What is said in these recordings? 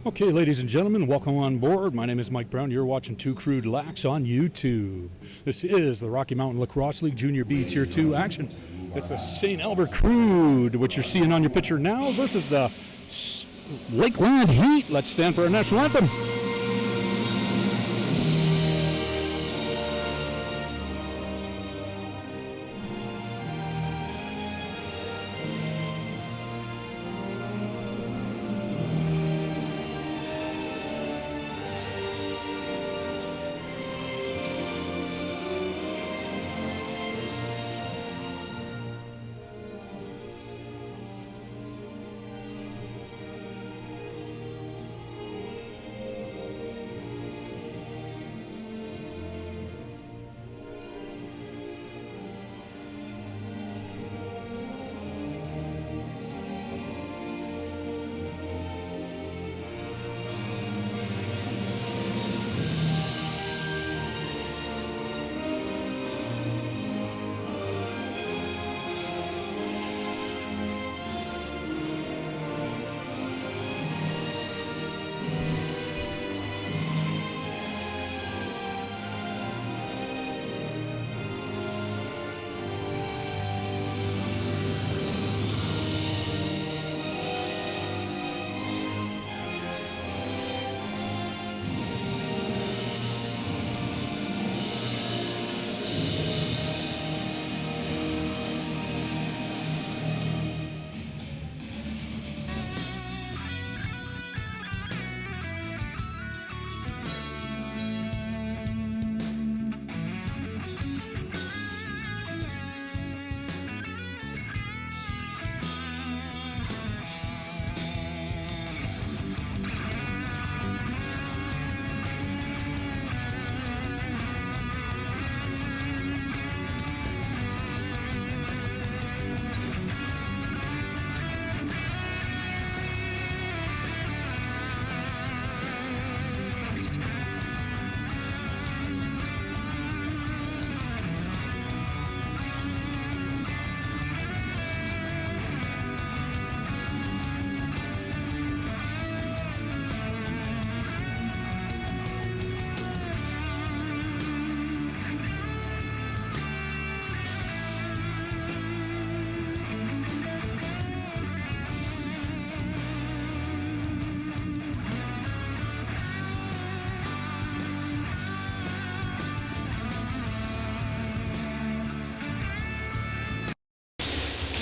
Okay, ladies and gentlemen, welcome on board. My name is Mike Brown. You're watching Two Crude Lax on YouTube. This is the Rocky Mountain Lacrosse League Junior B Tier 2 action. It's the St. Albert Crude, which you're seeing on your picture now, versus the Lakeland Heat. Let's stand for our national anthem.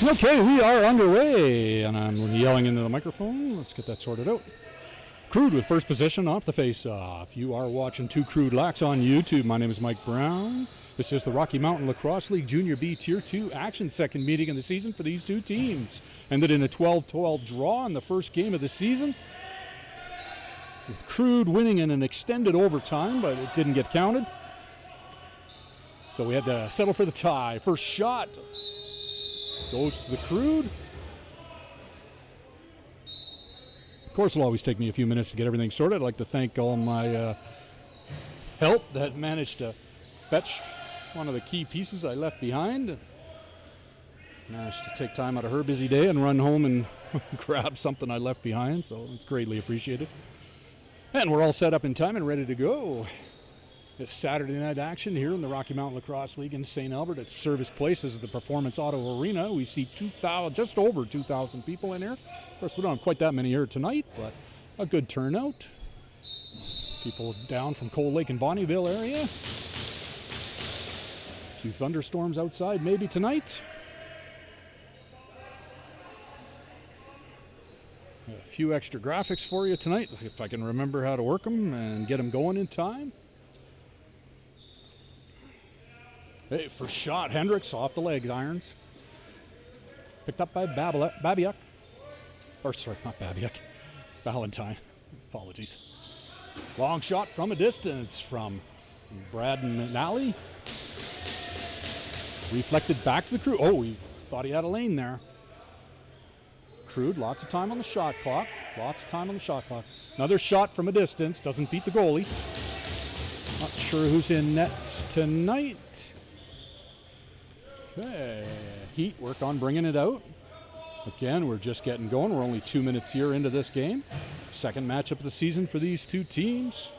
Okay, we are underway, and I'm yelling into the microphone. Let's get that sorted out. Crude with first position off the face-off. You are watching Two Crude Lax on YouTube. My name is Mike Brown. This is the Rocky Mountain Lacrosse League Junior B Tier 2 action, second meeting in the season for these two teams. Ended in a 12-12 draw in the first game of the season, with Crude winning in an extended overtime, but it didn't get counted. So we had to settle for the tie. First shot goes to the Crude. Of course, it'll always take me a few minutes to get everything sorted. I'd like to thank all my help that managed to fetch one of the key pieces I left behind. Managed to take time out of her busy day and run home and grab something I left behind, so it's greatly appreciated. And we're all set up in time and ready to go. It's Saturday night action here in the Rocky Mountain Lacrosse League in St. Albert at Servus Place. This is the Performance Auto Arena. We see just over 2,000 people in here. Of course, we don't have quite that many here tonight, but a good turnout. People down from Cold Lake and Bonnyville area. A few thunderstorms outside maybe tonight. A few extra graphics for you tonight, if I can remember how to work them and get them going in time. Hey, first shot, Hendricks off the legs, irons. Picked up by Babiak. Or sorry, not Babiak. Valentine. Apologies. Long shot from a distance from Brad McNally. Reflected back to the Crude. Oh, he thought he had a lane there. Crude, lots of time on the shot clock. Lots of time on the shot clock. Another shot from a distance. Doesn't beat the goalie. Not sure who's in nets tonight. Okay. Heat work on bringing it out. Again, we're just getting going. We're only 2 minutes here into this game. Second matchup of the season for these two teams.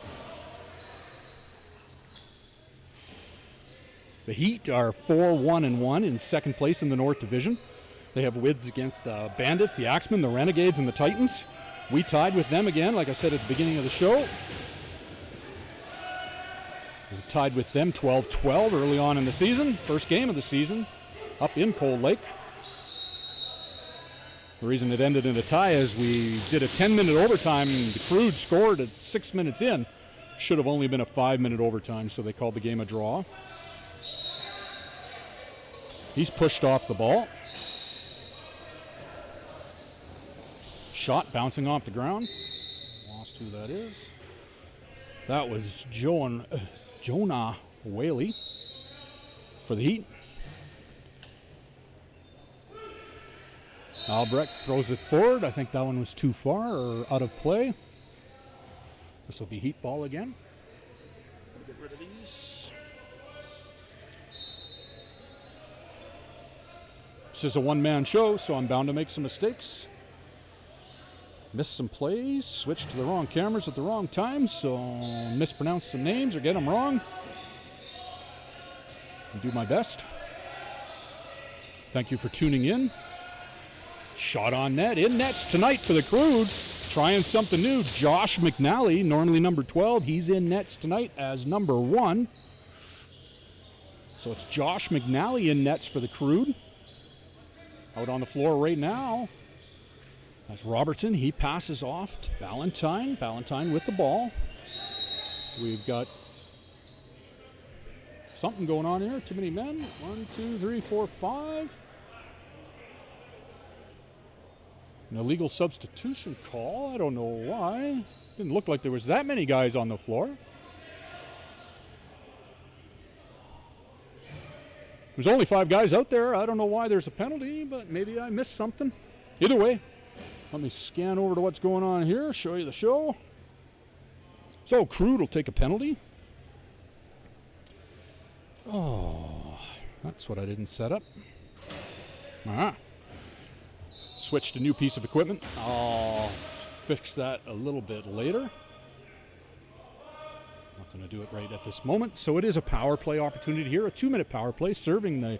The Heat are 4-1-1 in second place in the North Division. They have wins against the Bandits, the Axemen, the Renegades, and the Titans. We tied with them again, like I said at the beginning of the show. We tied with them 12-12 early on in the season. First game of the season up in Cold Lake. The reason it ended in a tie is we did a 10-minute overtime. The Crude scored at 6 minutes in. Should have only been a 5-minute overtime, so they called the game a draw. He's pushed off the ball. Shot bouncing off the ground. Lost who that is. That was Jonah Whaley for the Heat. Albrecht throws it forward. I think that one was too far or out of play. This will be Heat ball again. Gotta get rid of these. This is a one-man show, so I'm bound to make some mistakes. Missed some plays, switched to the wrong cameras at the wrong time, so mispronounce some names or get them wrong. I'll do my best. Thank you for tuning in. Shot on net, in nets tonight for the Crude. Trying something new. Josh McNally, normally number 12, he's in nets tonight as number 1. So it's Josh McNally in nets for the Crude. Out on the floor right now. That's Robertson. He passes off to Ballantyne. Ballantyne with the ball. We've got something going on here. Too many men. 1, 2, 3, 4, 5. An illegal substitution call. I don't know why. Didn't look like there was that many guys on the floor. There's only 5 guys out there. I don't know why there's a penalty, but maybe I missed something. Either way, let me scan over to what's going on here, show you the show. So Crude will take a penalty. Oh, that's what I didn't set up. Switched a new piece of equipment. I'll fix that a little bit later. Not going to do it right at this moment. So it is a power play opportunity here, a 2-minute power play. Serving the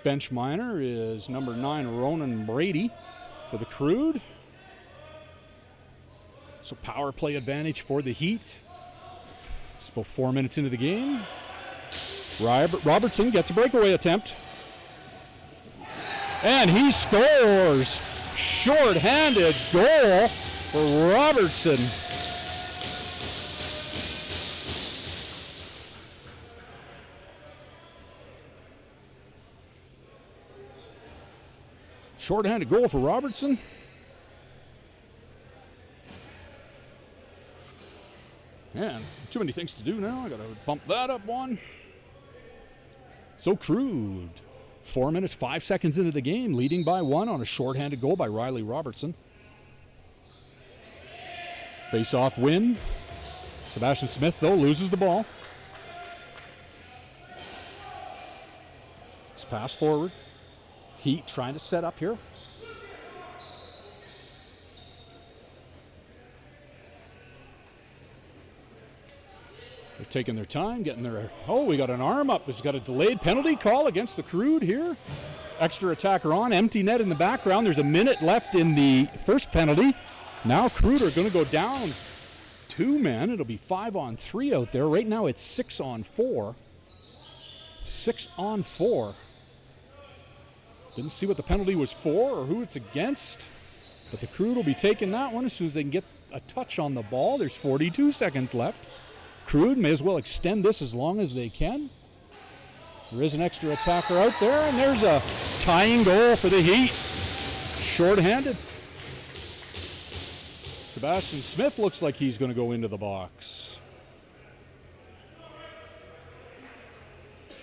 bench minor is number 9, Ronan Brady for the Crude. So power play advantage for the Heat. It's about 4 minutes into the game. Robertson gets a breakaway attempt. And he scores! Short-handed goal for Robertson. Short-handed goal for Robertson. Man, too many things to do now. I gotta bump that up one. So Crude. 4 minutes, 5 seconds into the game, leading by 1 on a short-handed goal by Riley Robertson. Face-off win. Sebastian Smith, though, loses the ball. It's pass forward. Heat trying to set up here. They're taking their time, getting their... Oh, we got an arm up. We've got a delayed penalty call against the Crude here. Extra attacker on, empty net in the background. There's a minute left in the first penalty. Now Crude are going to go down 2 men. It'll be 5-on-3 out there. Right now it's 6-on-4. 6-on-4. Didn't see what the penalty was for or who it's against. But the Crude will be taking that one as soon as they can get a touch on the ball. There's 42 seconds left. Crude may as well extend this as long as they can. There is an extra attacker out there, and there's a tying goal for the Heat. Short-handed. Sebastian Smith looks like he's going to go into the box.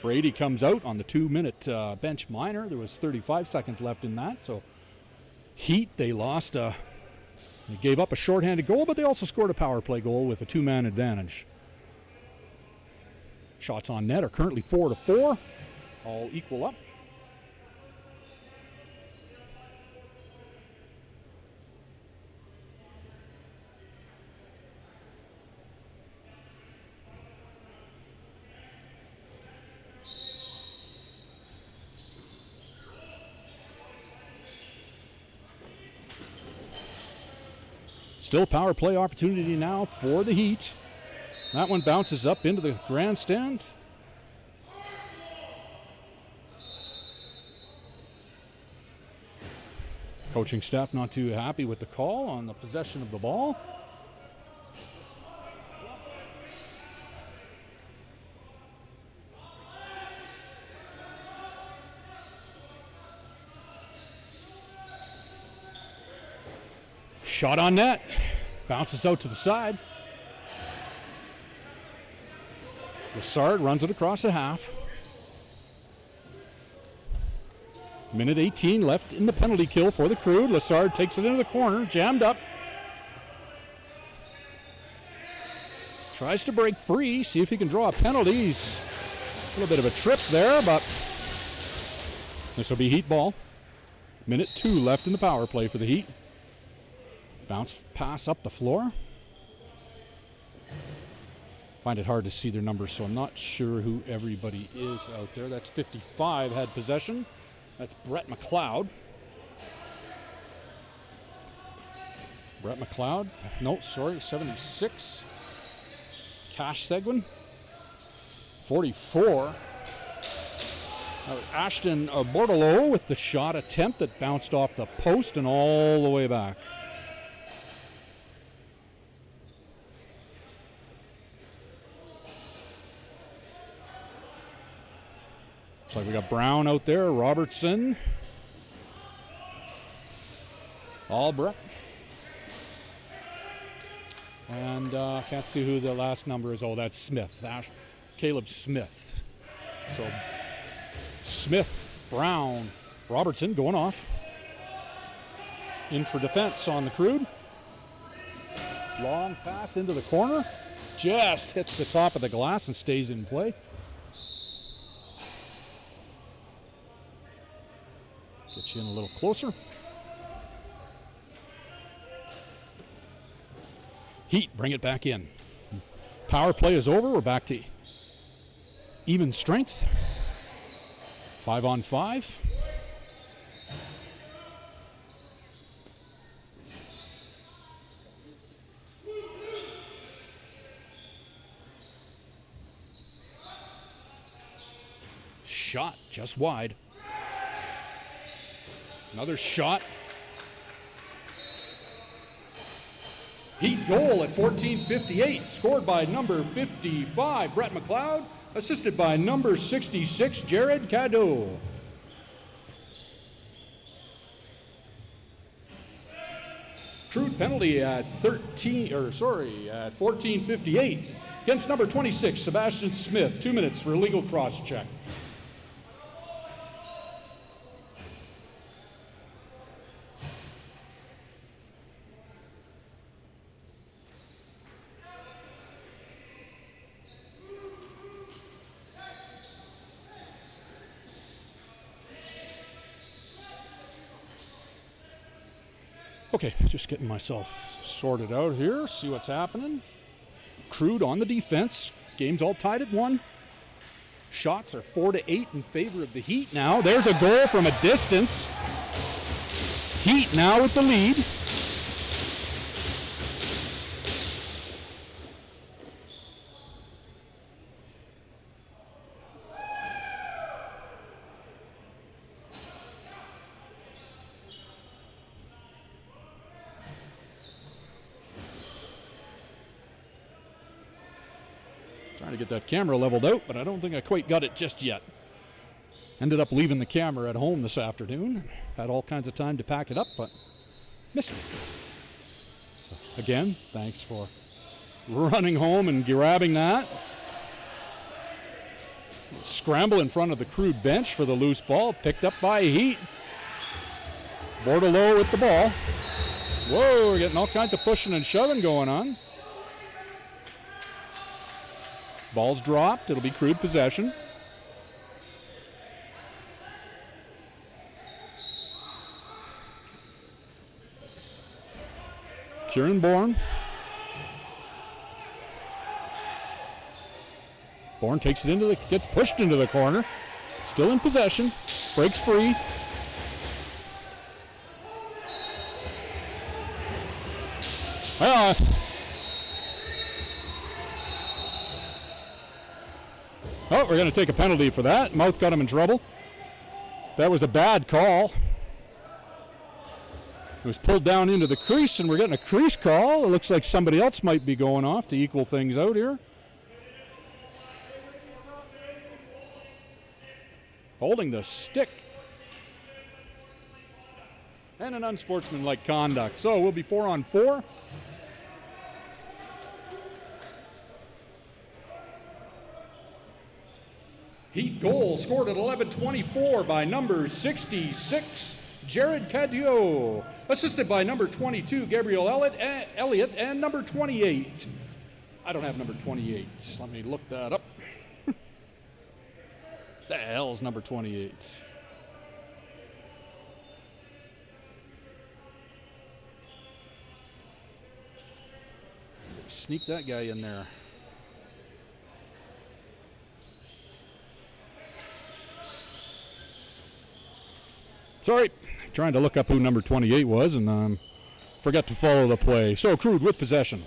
Brady comes out on the 2-minute bench minor. There was 35 seconds left in that, so Heat, they lost they gave up a short-handed goal, but they also scored a power play goal with a 2-man advantage. Shots on net are currently 4-4, all equal up. Still power play opportunity now for the Heat. That one bounces up into the grandstand. Coaching staff not too happy with the call on the possession of the ball. Shot on net. Bounces out to the side. Lassard runs it across the half. Minute 18 left in the penalty kill for the Crude. Lassard takes it into the corner, jammed up. Tries to break free, see if he can draw a penalty. He's a little bit of a trip there, but this will be Heat ball. Minute 2 left in the power play for the Heat. Bounce pass up the floor. Find it hard to see their numbers, so I'm not sure who everybody is out there. That's 55 had possession. That's Brett McLeod. Brett McLeod. No, sorry, 76. Cash Seguin. 44. Ashton Bordelot with the shot attempt that bounced off the post and all the way back. Looks like we got Brown out there, Robertson, Albrecht, and can't see who the last number is. Oh, that's Smith, Caleb Smith. So Smith, Brown, Robertson going off. In for defense on the Crude. Long pass into the corner. Just hits the top of the glass and stays in play. Get you in a little closer. Heat, bring it back in. Power play is over. We're back to even strength. 5-on-5. Shot just wide. Another shot. Heat goal at 14:58, scored by number 55, Brett McLeod, assisted by number 66, Jared Cadeau. Crude penalty at 14:58 against number 26, Sebastian Smith. 2 minutes for a legal cross check. Okay, just getting myself sorted out here, see what's happening. Crude on the defense. Game's all tied at 1. Shots are 4-8 in favor of the Heat now. There's a goal from a distance. Heat now with the lead. Trying to get that camera leveled out, but I don't think I quite got it just yet. Ended up leaving the camera at home this afternoon. Had all kinds of time to pack it up, but missed it. So again, thanks for running home and grabbing that. Scramble in front of the Crude bench for the loose ball, picked up by Heat. Bordelot with the ball. Whoa, we're getting all kinds of pushing and shoving going on. Ball's dropped. It'll be Crude possession. Kieran Bourne. Bourne takes it gets pushed into the corner. Still in possession. Breaks free. Well, oh, we're going to take a penalty for that. Mouth got him in trouble. That was a bad call. It was pulled down into the crease, and we're getting a crease call. It looks like somebody else might be going off to equal things out here. Holding the stick. And an unsportsmanlike conduct. So we'll be 4-on-4. Heat goal scored at 11:24 by number 66, Jared Cadio. Assisted by number 22, Gabriel Elliott, and number 28. I don't have number 28. Let me look that up. The hell's number 28? Sneak that guy in there. Sorry, trying to look up who number 28 was and forgot to follow the play. So Crude with possession.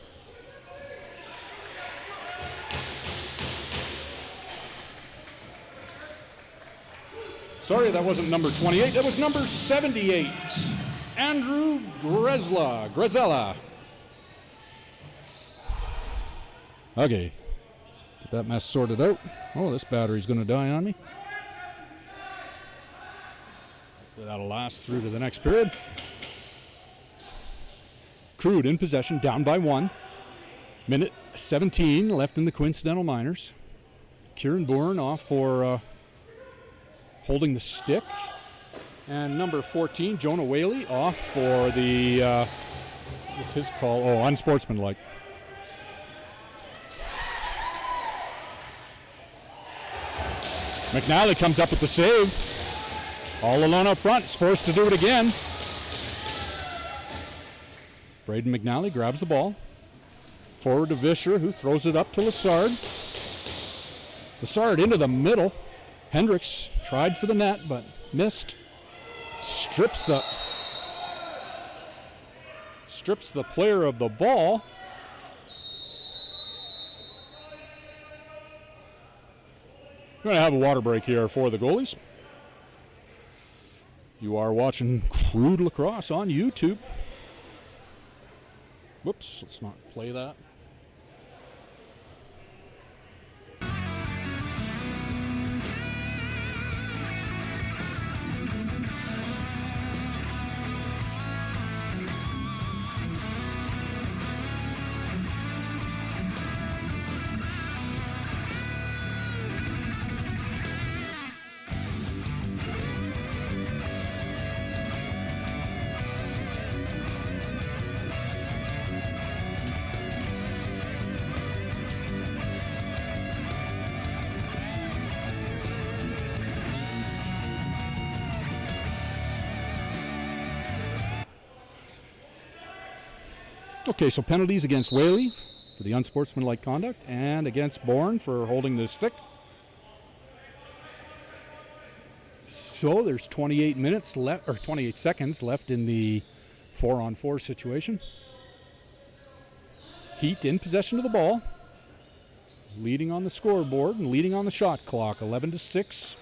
Sorry, that wasn't number 28. That was number 78, Andrew Grezella. Okay, get that mess sorted out. Oh, this battery's going to die on me. So that'll last through to the next period. Crude in possession, down by 1. Minute 17 left in the Coincidental Miners. Kieran Bourne off for holding the stick. And number 14, Jonah Whaley, off for the, what's his call? Oh, unsportsmanlike. McNally comes up with the save. All alone up front, is forced to do it again. Braden McNally grabs the ball. Forward to Vischer, who throws it up to Lassard. Lassard into the middle. Hendricks tried for the net, but missed. Strips the player of the ball. We're going to have a water break here for the goalies. You are watching Crude Lacrosse on YouTube. Whoops, let's not play that. Okay, so penalties against Whaley for the unsportsmanlike conduct and against Bourne for holding the stick. So there's 28 minutes left, or 28 seconds left in the 4-on-4 situation. Heat in possession of the ball, leading on the scoreboard and leading on the shot clock, 11-6.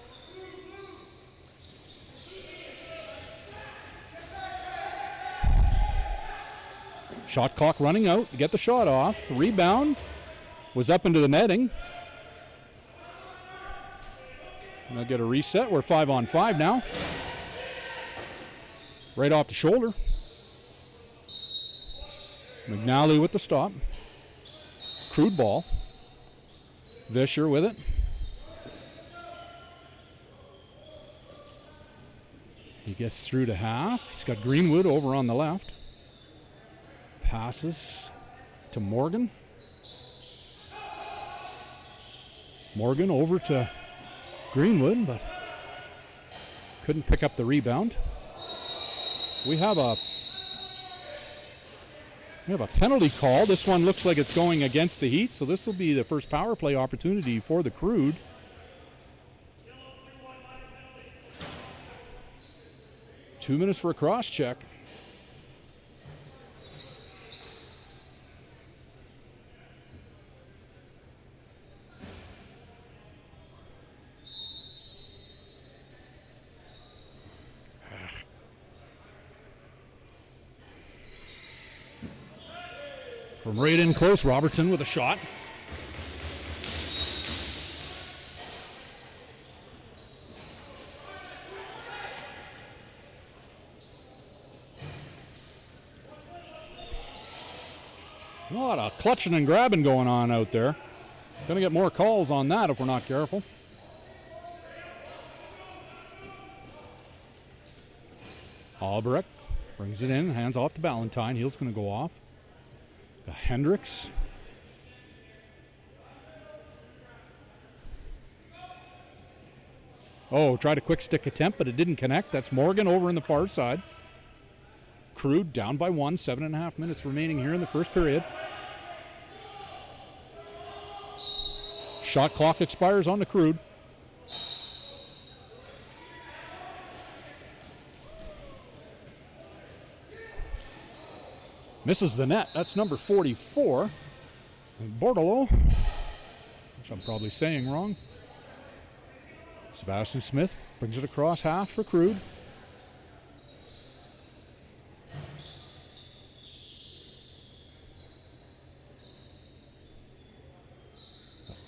Shot clock running out to get the shot off. The rebound was up into the netting. And they'll get a reset. We're 5-on-5 now. Right off the shoulder. McNally with the stop. Crude ball. Vischer with it. He gets through to half. He's got Greenwood over on the left. Passes to Morgan. Morgan over to Greenwood, but couldn't pick up the rebound. We have a penalty call. This one looks like it's going against the Heat, so this will be the first power play opportunity for the Crude. Two minutes for a cross check. From right in close, Robertson with a shot. A lot of clutching and grabbing going on out there. Gonna get more calls on that if we're not careful. Albrecht brings it in, hands off to Ballantyne. Heel's gonna go off. Hendricks. Oh, tried a quick stick attempt, but it didn't connect. That's Morgan over in the far side. Crude down by 1, 7.5 minutes remaining here in the first period. Shot clock expires on the Crude. Misses the net. That's number 44. Bordelot, which I'm probably saying wrong. Sebastian Smith brings it across half for Crude.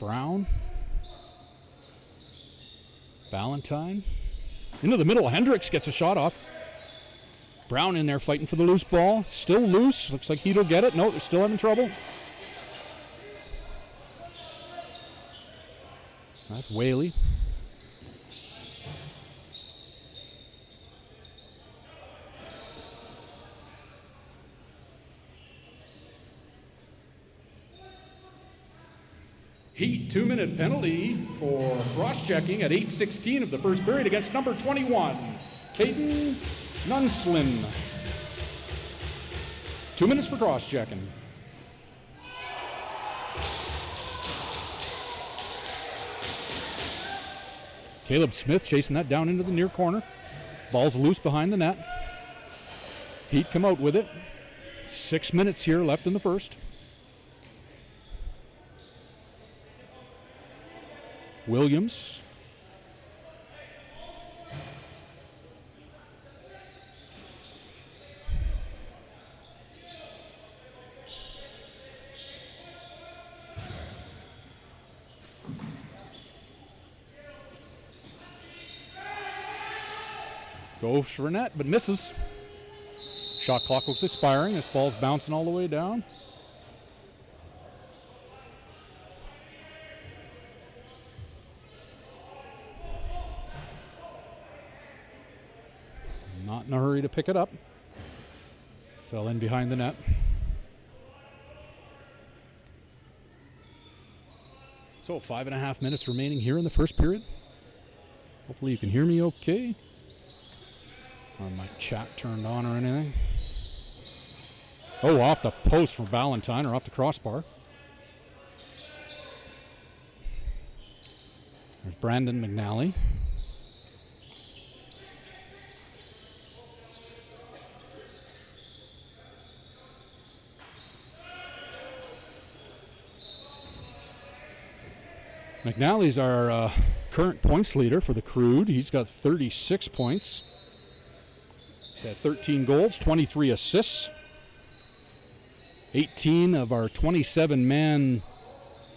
Brown. Ballantyne. Into the middle. Hendricks gets a shot off. Brown in there fighting for the loose ball. Still loose. Looks like he'll get it. No, they're still having trouble. That's Whaley. Heat 2-minute penalty for cross-checking at 8:16 of the first period against number 21, Caden Nunslin. 2 minutes for cross-checking. Caleb Smith chasing that down into the near corner. Ball's loose behind the net. Heat come out with it. 6 minutes here left in the first. Williams. Goes for net, but misses. Shot clock was expiring. This ball's bouncing all the way down. Not in a hurry to pick it up. Fell in behind the net. So 5.5 minutes remaining here in the first period. Hopefully you can hear me okay. Or my chat turned on or anything. Oh, off the post for Ballantyne, or off the crossbar. There's Brandon McNally. McNally's our current points leader for the Crude. He's got 36 points. He's had 13 goals, 23 assists. 18 of our 27-man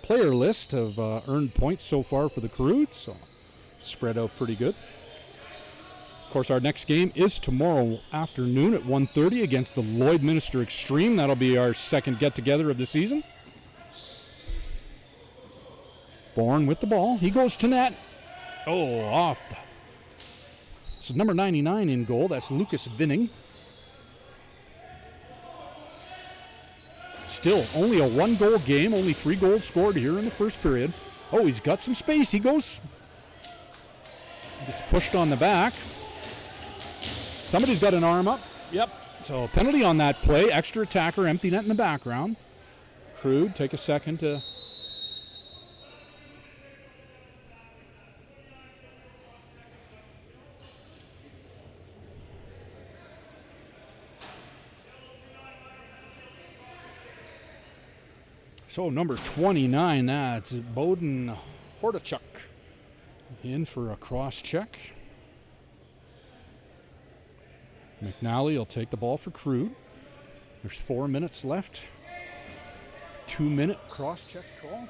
player list have earned points so far for the Crude, so spread out pretty good. Of course, our next game is tomorrow afternoon at 1:30 against the Lloydminster Extreme. That'll be our second get-together of the season. Bourne with the ball. He goes to net. Oh, off. So number 99 in goal. That's Lucas Vinning. Still only a 1-goal game. Only 3 goals scored here in the first period. Oh, he's got some space. He goes. Gets pushed on the back. Somebody's got an arm up. Yep. So penalty on that play. Extra attacker. Empty net in the background. Crude, take a second to... So number 29, that's Bowden Hordichuk in for a cross check. McNally will take the ball for Crude. There's 4 minutes left 2-minute cross-check call.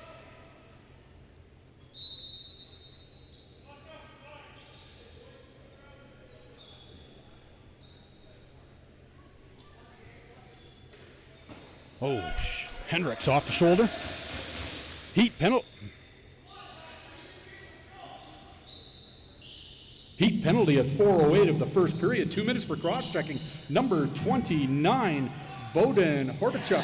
Oh, Hendricks off the shoulder. Heat penalty. Heat penalty at 4:08 of the first period. 2 minutes for cross-checking. Number 29, Bowden Hordichuk.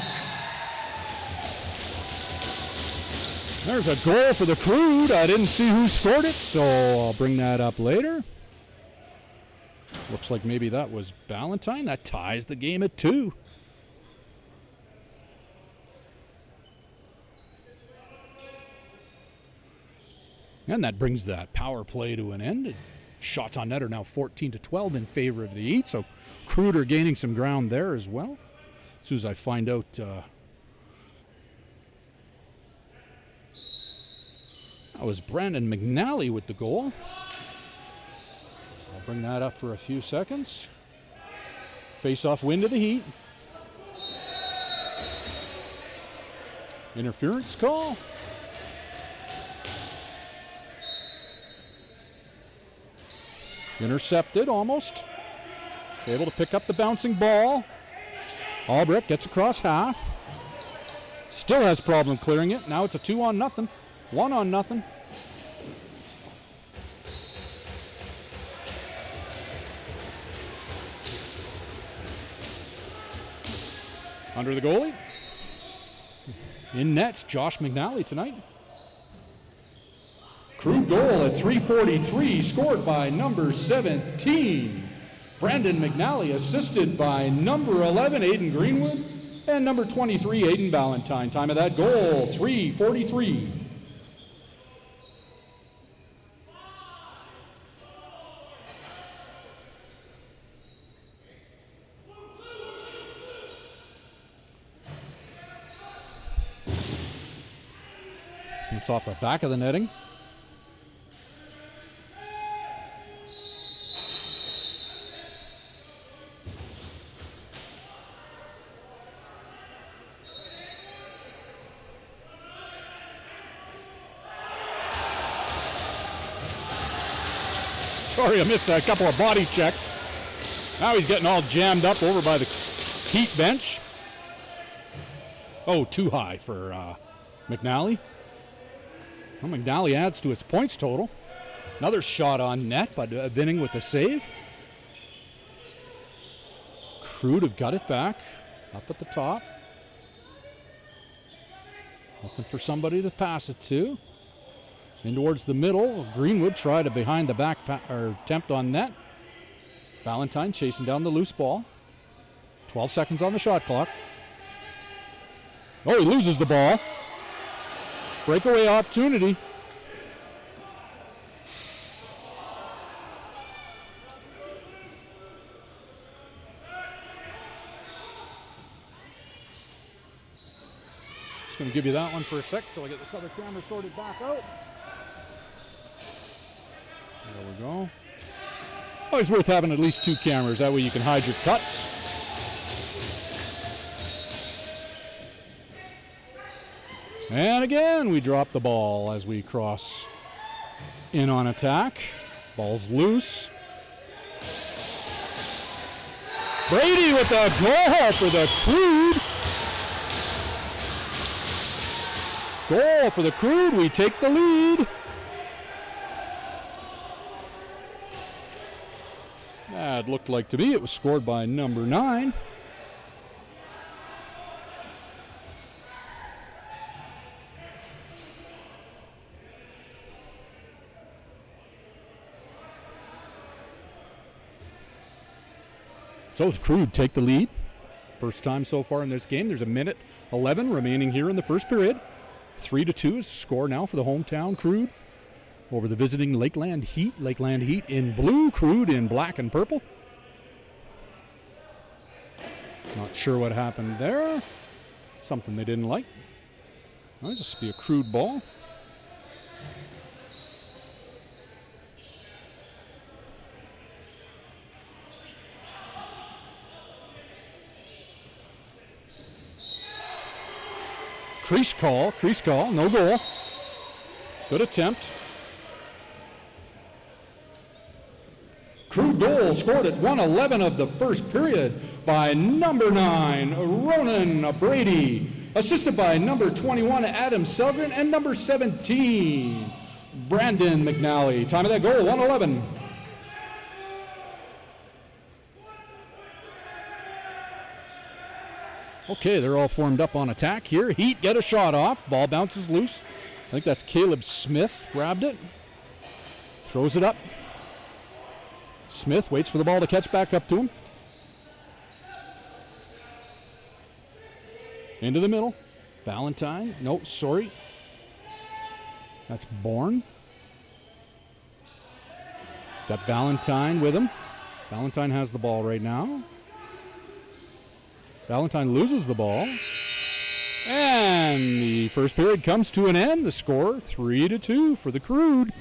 There's a goal for the Crude. I didn't see who scored it, so I'll bring that up later. Looks like maybe that was Ballantyne. That ties the game at 2. And that brings that power play to an end. Shots on net are now 14-12 in favor of the Heat, so Crude are gaining some ground there as well. As soon as I find out that was Brandon McNally with the goal. I'll bring that up for a few seconds. Face-off win to the Heat. Interference call. Intercepted almost. He's able to pick up the bouncing ball. Albrecht gets across half. Still has problem clearing it. Now it's a 2-on-0. 1-on-0. Under the goalie. In nets, Josh McNally tonight. Crude goal at 3:43, scored by number 17, Brandon McNally, assisted by number 11, Aiden Greenwood, and number 23, Aiden Ballantyne. Time of that goal, 3:43. It's off the back of the netting. Sorry, I missed a couple of body checks. Now he's getting all jammed up over by the Heat bench. Oh, too high for McNally. Well, McNally adds to its points total. Another shot on net, but Vinning with the save. Crude have got it back up at the top. Looking for somebody to pass it to. In towards the middle. Greenwood tried a behind the back attempt on net. Ballantyne chasing down the loose ball. 12 seconds on the shot clock. Oh, he loses the ball. Breakaway opportunity. Just going to give you that one for a sec till I get this other camera sorted back out. There we go. Always worth having at least 2 cameras. That way you can hide your cuts. And again, we drop the ball as we cross in on attack. Ball's loose. Brady with a goal for the Crude. Goal for the Crude. We take the lead. That looked like to me it was scored by number 9. So Crude take the lead. First time so far in this game. There's a minute 11 remaining here in the first period. 3-2 is the score now for the hometown Crude over the visiting Lakeland Heat. Lakeland Heat in blue, Crude in black and purple. Not sure what happened there. Something they didn't like. Well, this must be a Crude ball. Crease call, no goal. Good attempt. Crude goal scored at 1:11 of the first period by number 9, Ronan Brady. Assisted by number 21, Adam Selvgren, and number 17, Brandon McNally. Time of that goal, 1:11. Okay, they're all formed up on attack here. Heat get a shot off. Ball bounces loose. I think that's Caleb Smith grabbed it. Throws it up. Smith waits for the ball to catch back up to him. Into the middle. Valentine. No, sorry. That's Bourne. Got Valentine with him. Valentine has the ball right now. Valentine loses the ball. And the first period comes to an end. The score 3-2 for the Crude.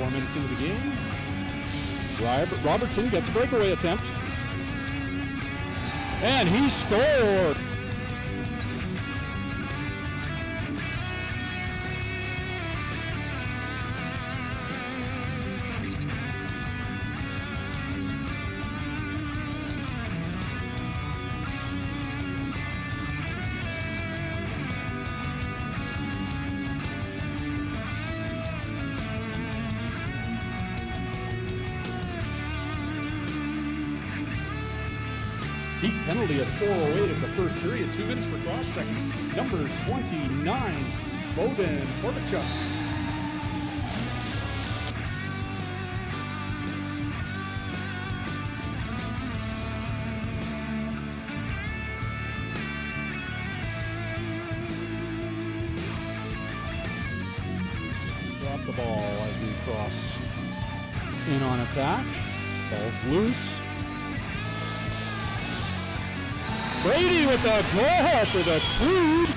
4 minutes into the game. Robertson gets a breakaway attempt. And he scored! Deep penalty at 4:08 of the first period. 2 minutes for cross-checking. Number 29, Bogdan Portachuk. Drop the ball as we cross in on attack. Ball's loose. Brady with a goal for the Crude.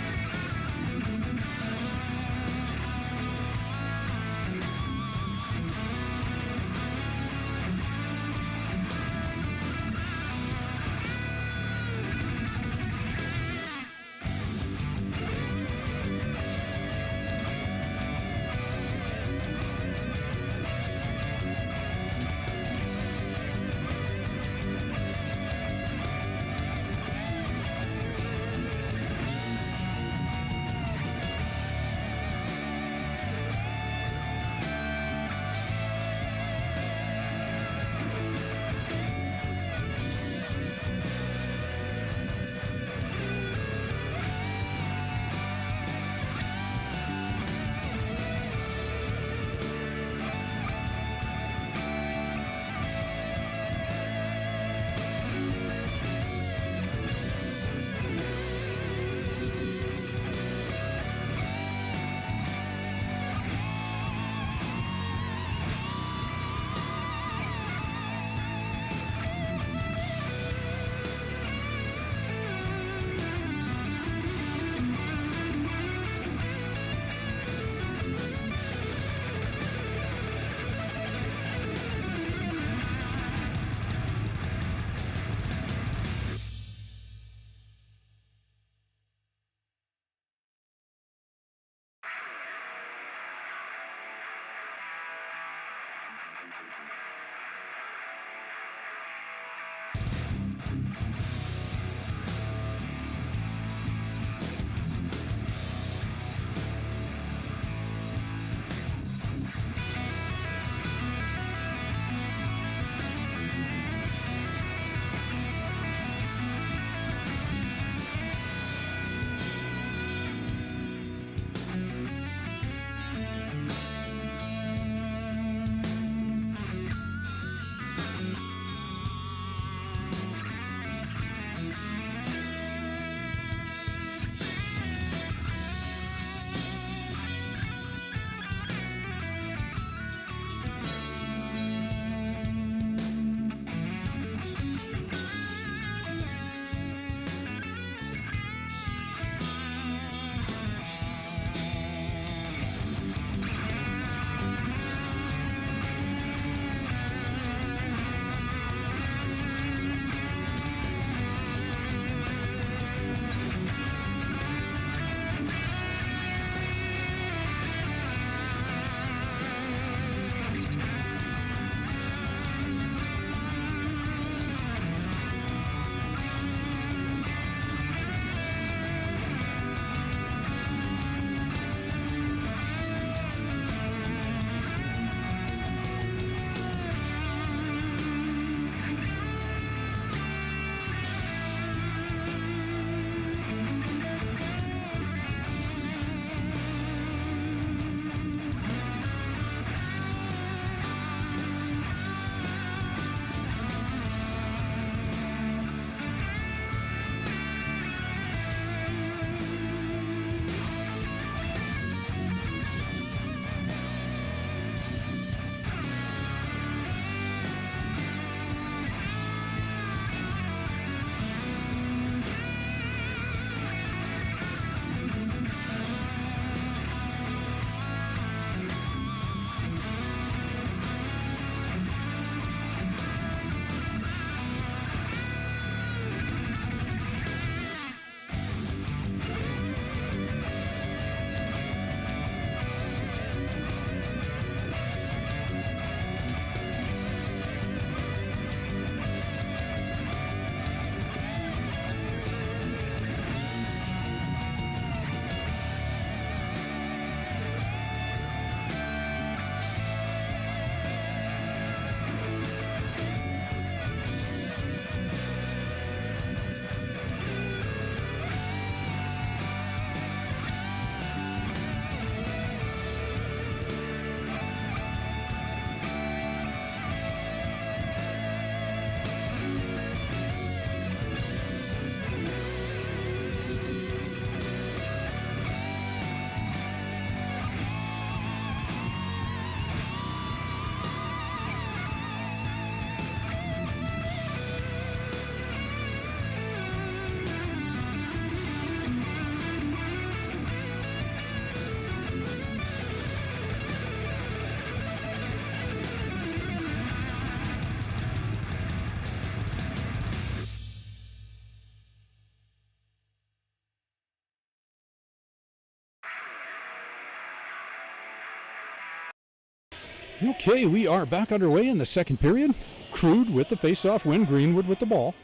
Okay, we are back underway in the second period. Crude with the face-off win, Greenwood with the ball.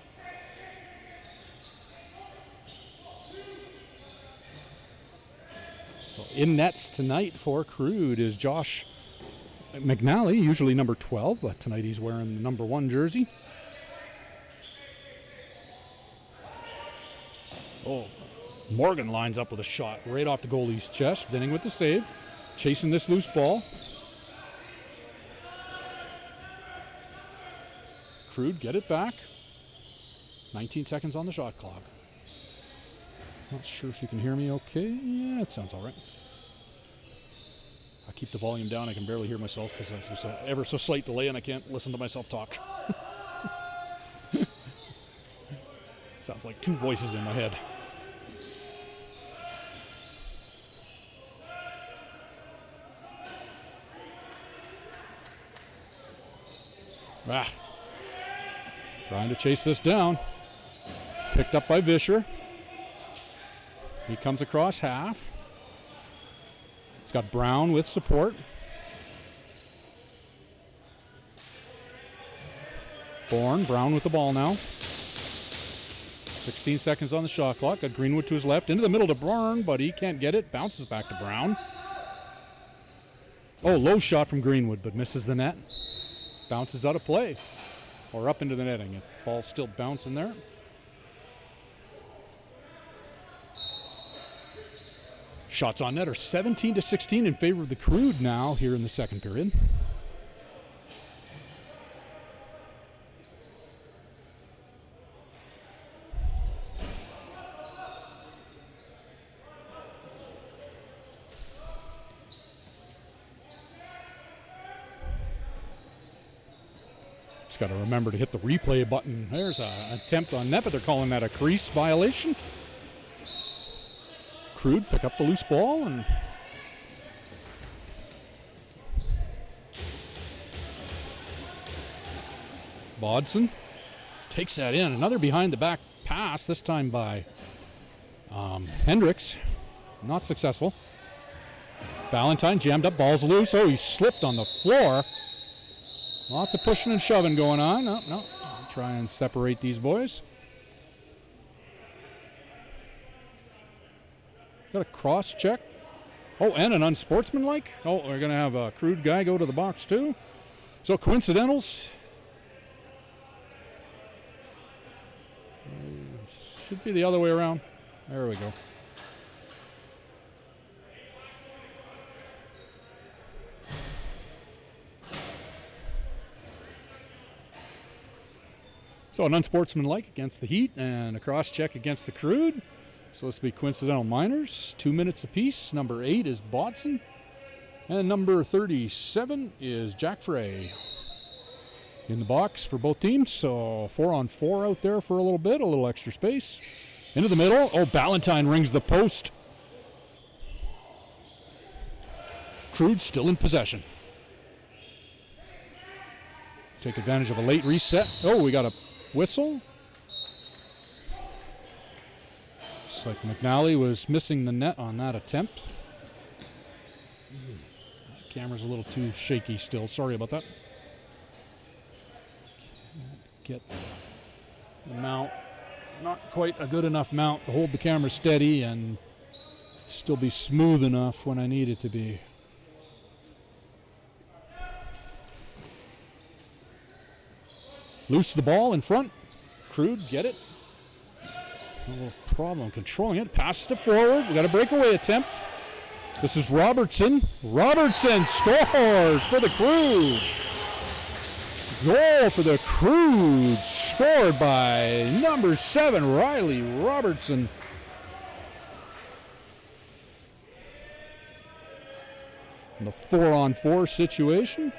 So in nets tonight for Crude is Josh McNally, usually number 12, but tonight he's wearing the number 1 jersey. Oh, Morgan lines up with a shot right off the goalie's chest. Denning with the save, chasing this loose ball. Crude get it back. 19 seconds on the shot clock. Not sure if you can hear me okay. Yeah, it sounds all right. I keep the volume down. I can barely hear myself because there's an ever so slight delay and I can't listen to myself talk. Sounds like 2 voices in my head. Trying to chase this down. It's picked up by Vischer. He comes across half. He's got Brown with support. Brown with the ball now. 16 seconds on the shot clock. Got Greenwood to his left. Into the middle to Bourne, but he can't get it. Bounces back to Brown. Oh, low shot from Greenwood, but misses the net. Bounces out of play. Or up into the netting. The ball's still bouncing there. Shots on net are 17-16 in favor of the Crude now here in the second period. Got to remember to hit the replay button. There's an attempt on net, but they're calling that a crease violation. Crude pick up the loose ball and Bodson takes that in. Another behind the back pass, this time by Hendricks. Not successful. Valentine jammed up, ball's loose. Oh, he slipped on the floor. Lots of pushing and shoving going on. No. I'll try and separate these boys. Got a cross check. Oh, and an unsportsmanlike. Oh, we're going to have a Crude guy go to the box too. So coincidentals. Should be the other way around. There we go. So an unsportsmanlike against the Heat and a cross check against the Crude. So this will be coincidental minors. 2 minutes apiece. Number 8 is Bodson. And number 37 is Jack Frey. In the box for both teams. So 4-on-4 out there for a little bit. A little extra space. Into the middle. Oh, Ballantyne rings the post. Crude still in possession. Take advantage of a late reset. Oh, we got a whistle. Looks like McNally was missing the net on that attempt. The camera's a little too shaky still. Sorry about that. Can't get the mount. Not quite a good enough mount to hold the camera steady and still be smooth enough when I need it to be. Loose the ball in front. Crude, get it. A little problem controlling it. Passes it forward. We got a breakaway attempt. This is Robertson. Robertson scores for the Crude. Goal for the Crude. Scored by number 7, Riley Robertson. In the 4-on-4 situation.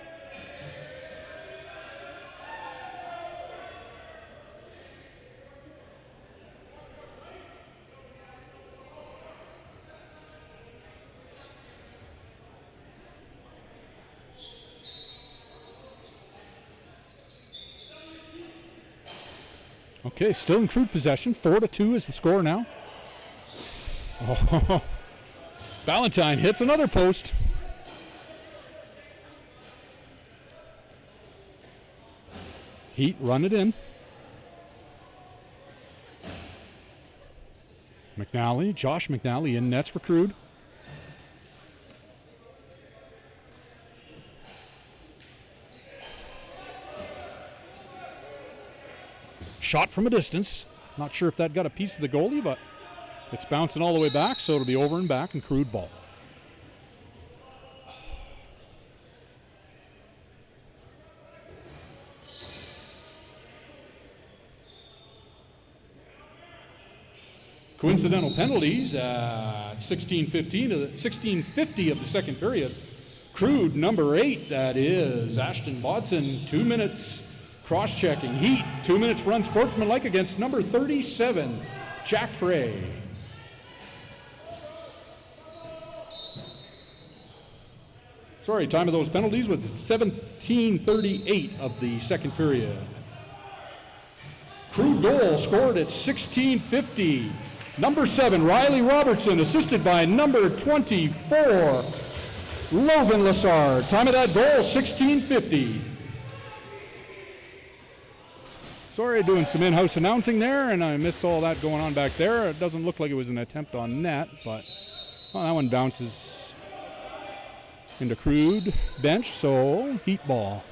Okay, still in Crude possession. 4-2 is the score now. Oh, Ballantyne hits another post. Heat run it in. McNally, Josh McNally in nets for Crude. Shot from a distance. Not sure if that got a piece of the goalie, but it's bouncing all the way back, so it'll be over and back and Crude ball. Coincidental penalties at 16:50 of the second period. Crude number 8, that is Ashton Bodson, 2 minutes cross-checking. Heat, 2 minutes run sportsmanlike against number 37, Jack Frey. Sorry, time of those penalties was 17:38 of the second period. Crude goal scored at 16:50. Number 7, Riley Robertson, assisted by number 24, Logan Lassard. Time of that goal, 16:50. Sorry, doing some in-house announcing there, and I missed all that going on back there. It doesn't look like it was an attempt on net, but that one bounces into Crude bench, so Heat ball.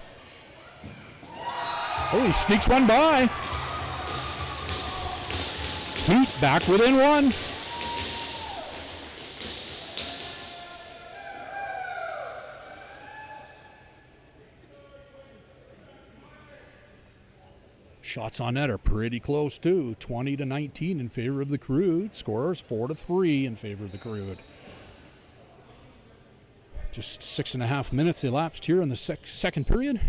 Oh, he sneaks one by. Heat back within one. Shots on net are pretty close too. 20-19 in favor of the Crude. Scorers 4-3 in favor of the Crude. Just 6.5 minutes elapsed here in the second period.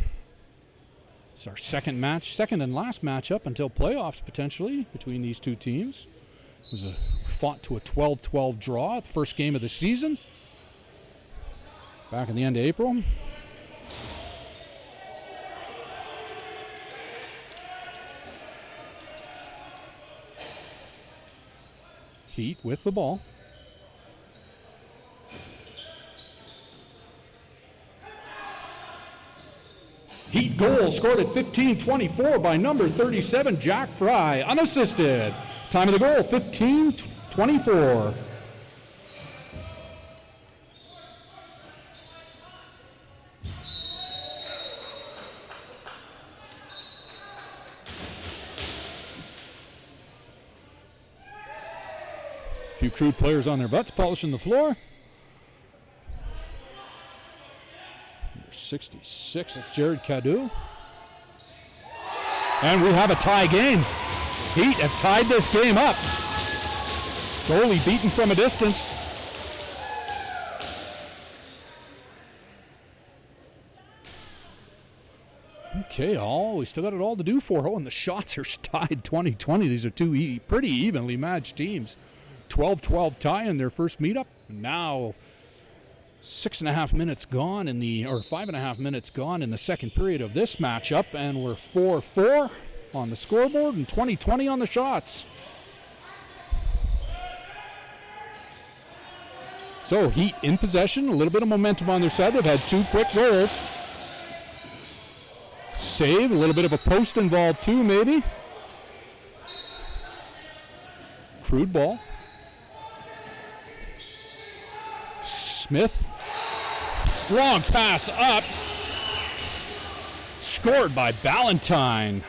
It's our second and last matchup until playoffs potentially between these two teams. It was fought to a 12-12 draw at the first game of the season back in the end of April. Heat with the ball. Heat goal scored at 15:24 by number 37, Jack Fry, unassisted. Time of the goal, 15:24. A few Crude players on their butts, polishing the floor. 66, that's Jared Cadu. And we have a tie game. Heat have tied this game up. Goalie beaten from a distance. Okay, we still got it all to do for. And the shots are tied 20-20. These are two pretty evenly matched teams. 12-12 tie in their first meetup. Now 5.5 minutes gone in the second period of this matchup, and we're 4-4 on the scoreboard and 20-20 on the shots. So Heat in possession, a little bit of momentum on their side. They've had 2 quick goals. Save, a little bit of a post involved too, maybe. Crude ball. Smith. Long pass up. Scored by Ballantyne.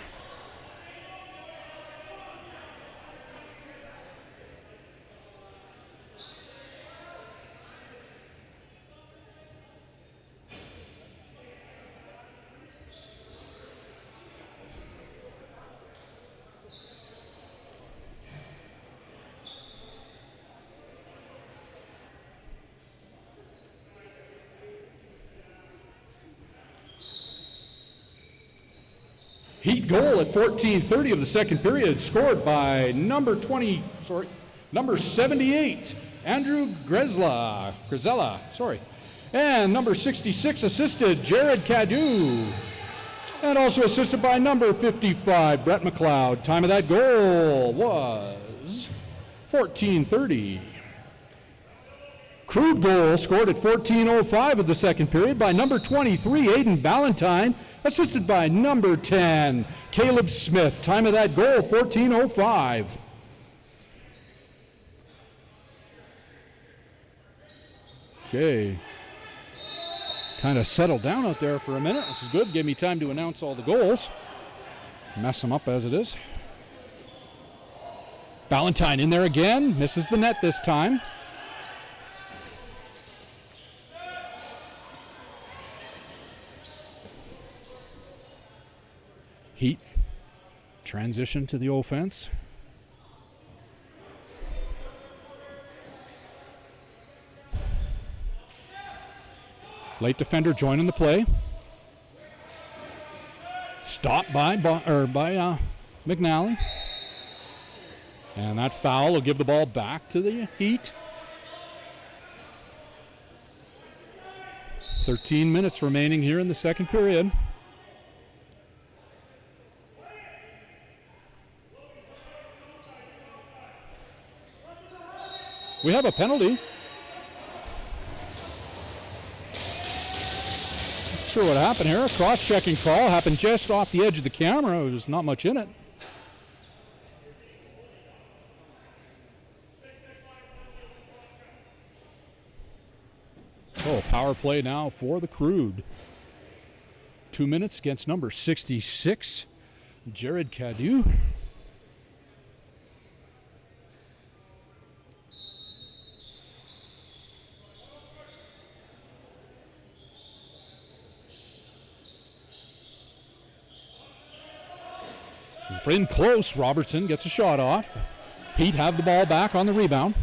Heat goal at 14:30 of the second period, scored by number 78, Andrew Grisella, and number 66 assisted Jared Cadu, and also assisted by number 55, Brett McLeod. Time of that goal was 14:30. Crude goal scored at 14:05 of the second period by number 23, Aiden Ballantyne, assisted by number 10, Caleb Smith. Time of that goal, 14:05. Okay. Kind of settled down out there for a minute. This is good. Gave me time to announce all the goals. Mess them up as it is. Ballantyne in there again. Misses the net this time. Heat. Transition to the offense. Late defender joining the play. Stopped by McNally. And that foul will give the ball back to the Heat. 13 minutes remaining here in the second period. We have a penalty. Not sure what happened here. A cross-checking call happened just off the edge of the camera. There's not much in it. Oh, power play now for the Crude. 2 minutes against number 66, Jared Cadieux. In close, Robertson gets a shot off. Heat have the ball back on the rebound.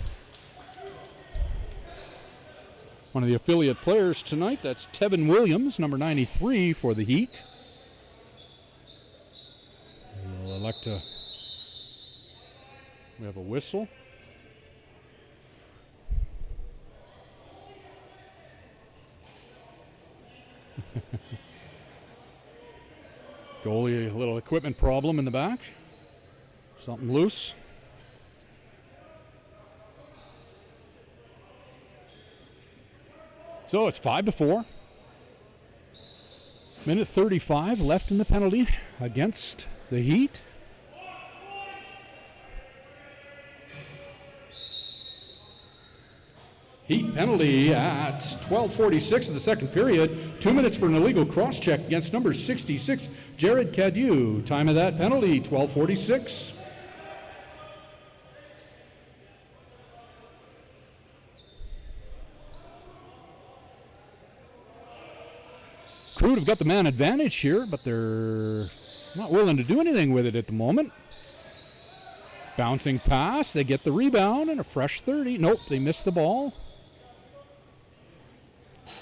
One of the affiliate players tonight, that's Tevin Williams, number 93 for the Heat. We'll elect to, we have a whistle. Goalie, a little equipment problem in the back. Something loose. So it's 5-4. Minute 35 left in the penalty against the Heat. Heat penalty at 12:46 of the second period. 2 minutes for an illegal cross-check against number 66, Jared Cadieux. Time of that penalty, 12:46. Crude have got the man advantage here, but they're not willing to do anything with it at the moment. Bouncing pass, they get the rebound and a fresh 30. Nope, they missed the ball.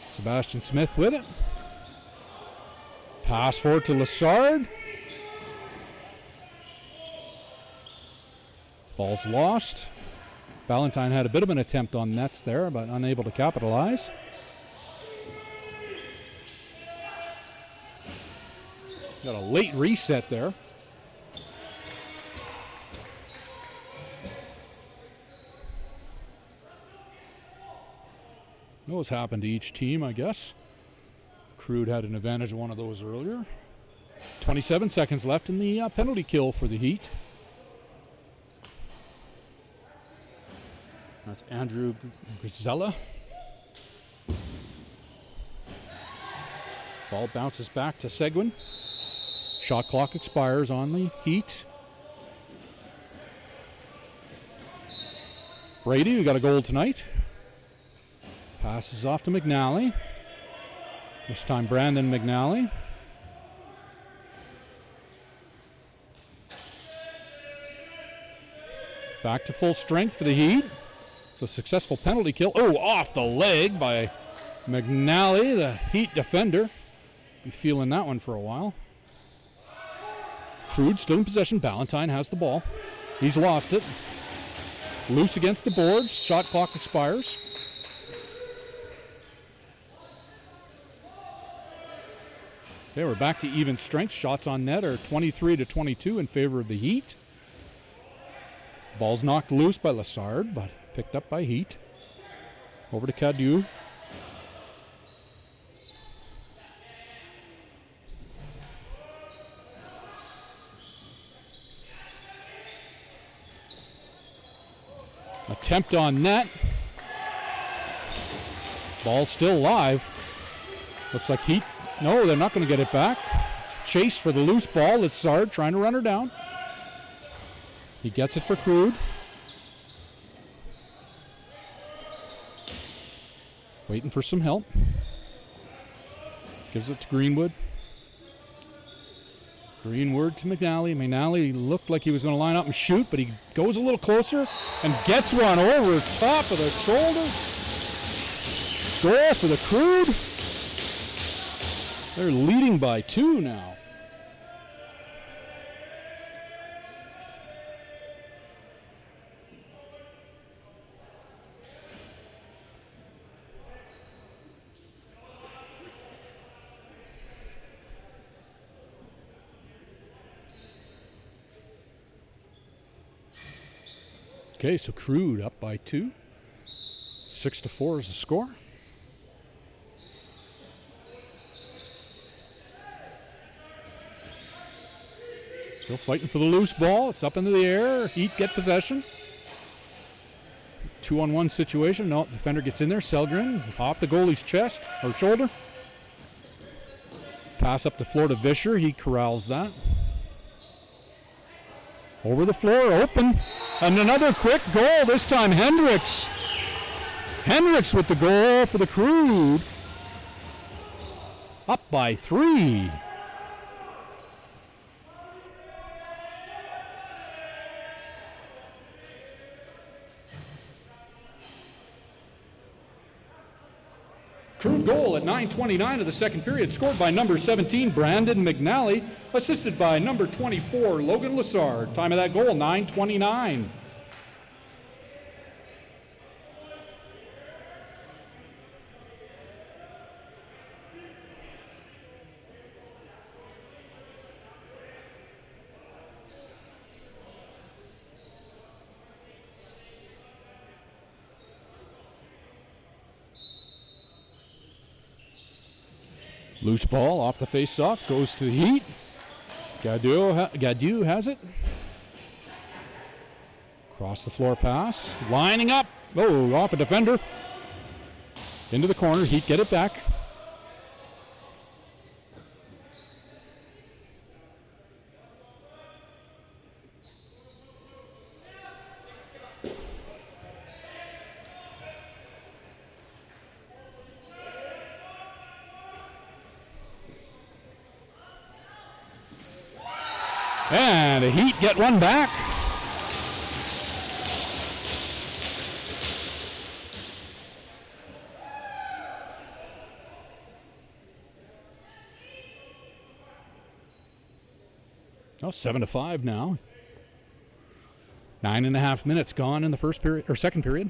Sebastian Smith with it. Pass forward to Lassard. Ball's lost. Ballantyne had a bit of an attempt on nets there, but unable to capitalize. Got a late reset there. Those happened to each team, I guess. Crude had an advantage of one of those earlier. 27 seconds left in the penalty kill for the Heat. That's Andrew Grisella. Ball bounces back to Seguin. Shot clock expires on the Heat. Brady, we got a goal tonight. Passes off to McNally. This time Brandon McNally. Back to full strength for the Heat. It's a successful penalty kill. Oh, off the leg by McNally, the Heat defender. Be feeling that one for a while. Crude still in possession. Ballantyne has the ball. He's lost it. Loose against the boards. Shot clock expires. Okay, we're back to even strength. Shots on net are 23-22 in favor of the Heat. Ball's knocked loose by Lassard, but picked up by Heat. Over to Cadieux. Attempt on net. Ball still live. Looks like Heat. No, they're not going to get it back. Chase for the loose ball. Lissard trying to run her down. He gets it for Crude. Waiting for some help. Gives it to Greenwood. Greenwood to McNally. McNally looked like he was going to line up and shoot, but he goes a little closer and gets one over top of the shoulder. Goal for the Crude. They're leading by 2 now. Okay, so Crude up by 2. 6-4 is the score. Still fighting for the loose ball. It's up into the air. Heat get possession. 2-on-1 situation. No, defender gets in there. Selgren off the goalie's chest or shoulder. Pass up the floor to Vischer. He corrals that. Over the floor, open. And another quick goal. This time Hendricks. Hendricks with the goal for the Crude. Up by 3. Crude goal at 9:29 of the second period, scored by number 17, Brandon McNally, assisted by number 24, Logan Lissard. Time of that goal, 9:29. Loose ball off the face-off, goes to the Heat. Gadieu has it. Across the floor pass, lining up. Oh, off a defender. Into the corner, Heat get it back. And the Heat get one back. Oh, 7-5 now. 9.5 minutes gone in the first period or second period.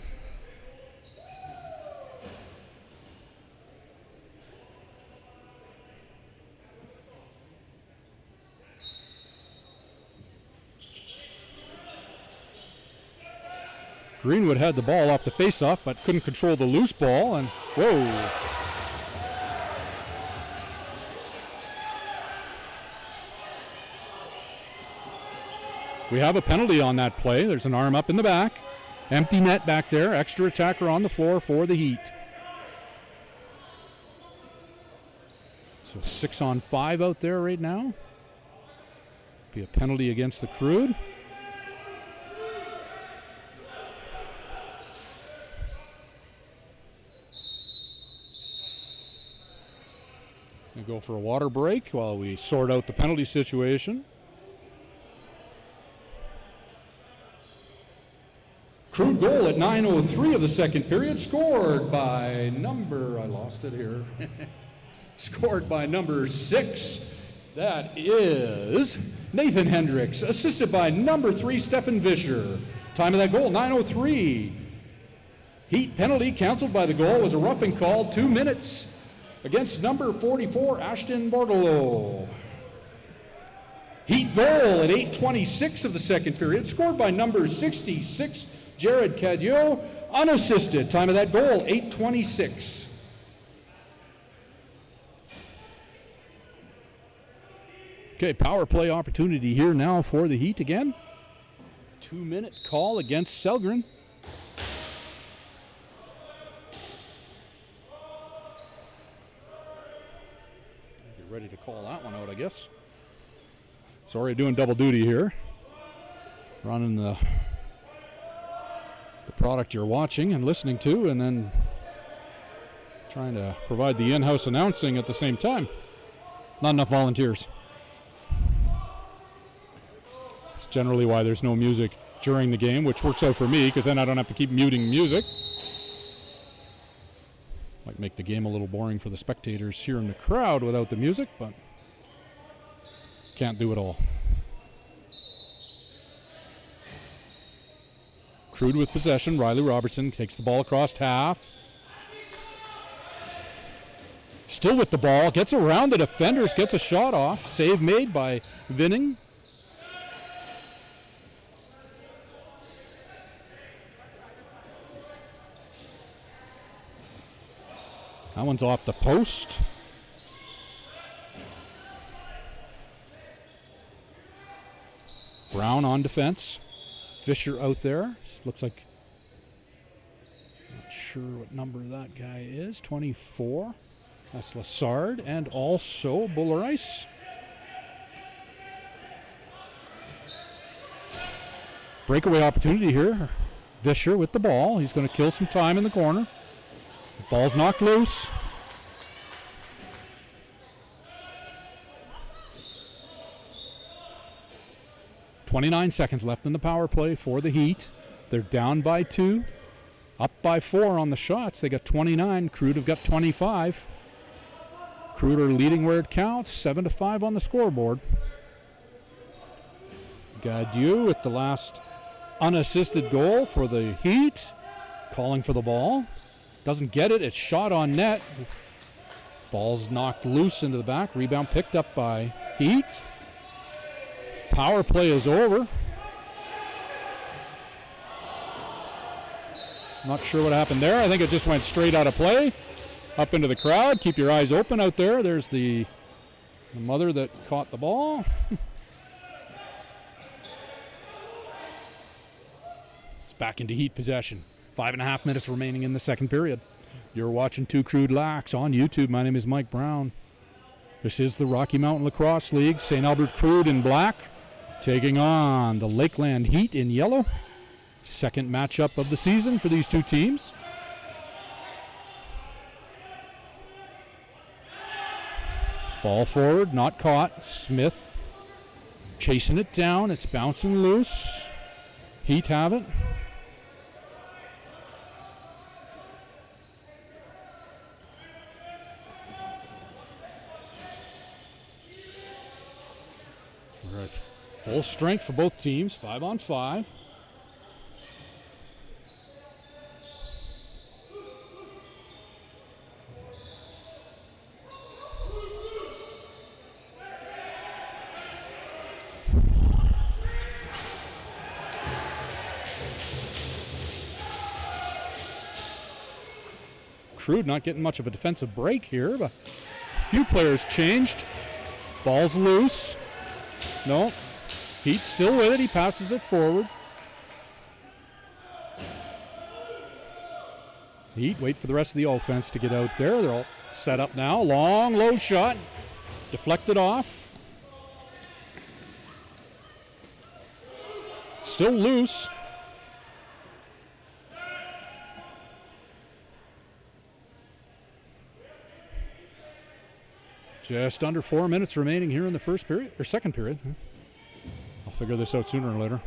Greenwood had the ball off the face-off, but couldn't control the loose ball, and whoa. We have a penalty on that play. There's an arm up in the back. Empty net back there. Extra attacker on the floor for the Heat. So 6-on-5 out there right now. Be a penalty against the Crude. We go for a water break while we sort out the penalty situation. Crude goal at 9:03 of the second period, scored by number, I lost it here, scored by number 6. That is Nathan Hendricks, assisted by number 3, Stefan Vischer. Time of that goal, 9:03. Heat penalty canceled by the goal was a roughing call, 2 minutes. Against number 44, Ashton Bordelot. Heat goal at 8:26 of the second period, scored by number 66, Jared Cadieux, unassisted. Time of that goal, 8:26. Okay, power play opportunity here now for the Heat again. 2-minute call against Selgren. I guess. Sorry, doing double duty here. Running the product you're watching and listening to, and then trying to provide the in-house announcing at the same time. Not enough volunteers. It's generally why there's no music during the game, which works out for me because then I don't have to keep muting music. Might make the game a little boring for the spectators here in the crowd without the music, but can't do it all. Crude with possession. Riley Robertson takes the ball across half. Still with the ball. Gets around the defenders. Gets a shot off. Save made by Vinning. That one's off the post. Brown on defense. Fisher out there. Looks like, not sure what number that guy is. 24. That's Lassard. And also Buller Ice. Breakaway opportunity here. Fisher with the ball. He's going to kill some time in the corner. The ball's knocked loose. .29 seconds left in the power play for the Heat. They're down by 2, up by 4 on the shots. They got 29. Crude have got 25. Crude are leading where it counts. 7-5 on the scoreboard. Gadieu with the last unassisted goal for the Heat. Calling for the ball. Doesn't get it. It's shot on net. Ball's knocked loose into the back. Rebound picked up by Heat. Power play is over. Not sure what happened there. I think it just went straight out of play. Up into the crowd. Keep your eyes open out there. There's the mother that caught the ball. It's back into Heat possession. 5.5 minutes remaining in the second period. You're watching Two Crude Lax on YouTube. My name is Mike Brown. This is the Rocky Mountain Lacrosse League. St. Albert Crude in black taking on the Lakeland Heat in yellow. Second matchup of the season for these two teams. Ball forward, not caught. Smith chasing it down. It's bouncing loose. Heat have it. We're at full strength for both teams, 5-on-5. Crude not getting much of a defensive break here, but a few players changed. Ball's loose. No. Heat still with it. He passes it forward. Heat wait for the rest of the offense to get out there. They're all set up now. Long, low shot. Deflected off. Still loose. Just under 4 minutes remaining here in the first period, or second period. I'll figure this out sooner or later.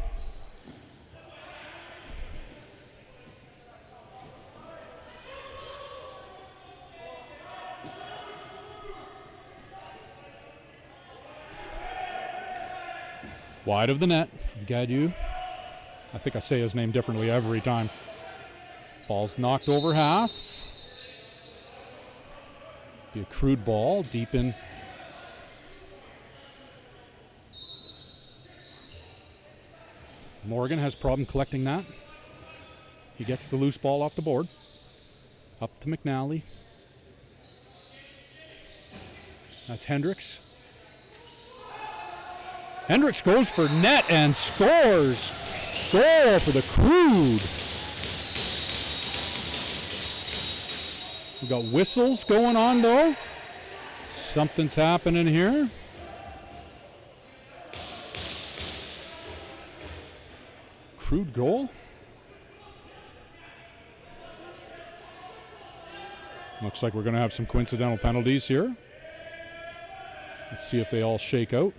Wide of the net from Gadieu. I think I say his name differently every time. Ball's knocked over half. Be a Crude ball deep in. Morgan has problem collecting that. He gets the loose ball off the board. Up to McNally. That's Hendricks. Hendricks goes for net and scores. Goal for the Crude. We've got whistles going on though. Something's happening here. Crude goal. Looks like we're going to have some coincidental penalties here. Let's see if they all shake out.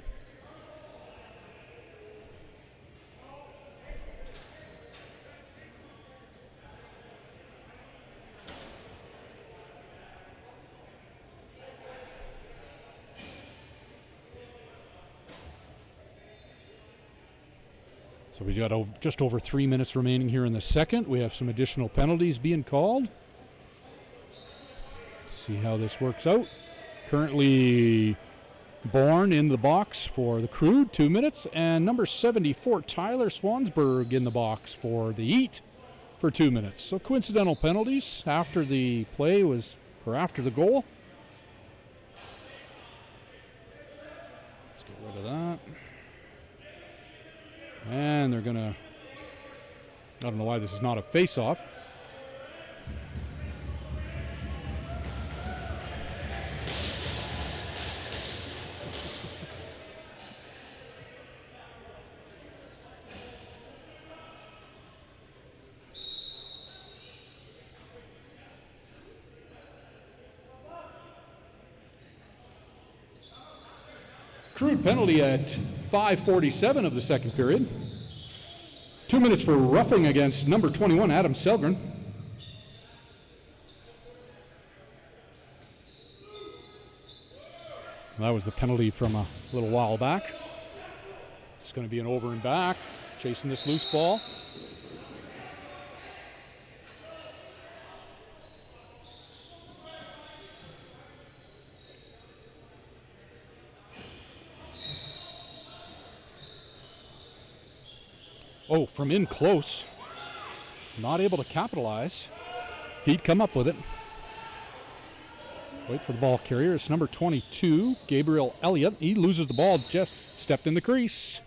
So we got just over 3 minutes remaining here in the second. We have some additional penalties being called. Let's see how this works out. Currently Bourne in the box for the Crude, 2 minutes, and number 74, Tyler Swansberg, in the box for the Heat for 2 minutes. So coincidental penalties after the play or after the goal. Let's get rid of that. And they're going to, I don't know why this is not a face-off. Crude penalty at 5:47 of the second period. 2 minutes for roughing against number 21, Adam Selgren. That was the penalty from a little while back. It's going to be an over and back, chasing this loose ball. Oh, from in close. Not able to capitalize. He'd come up with it. Wait for the ball carrier. It's number 22, Gabriel Elliott. He loses the ball. Jeff stepped in the crease.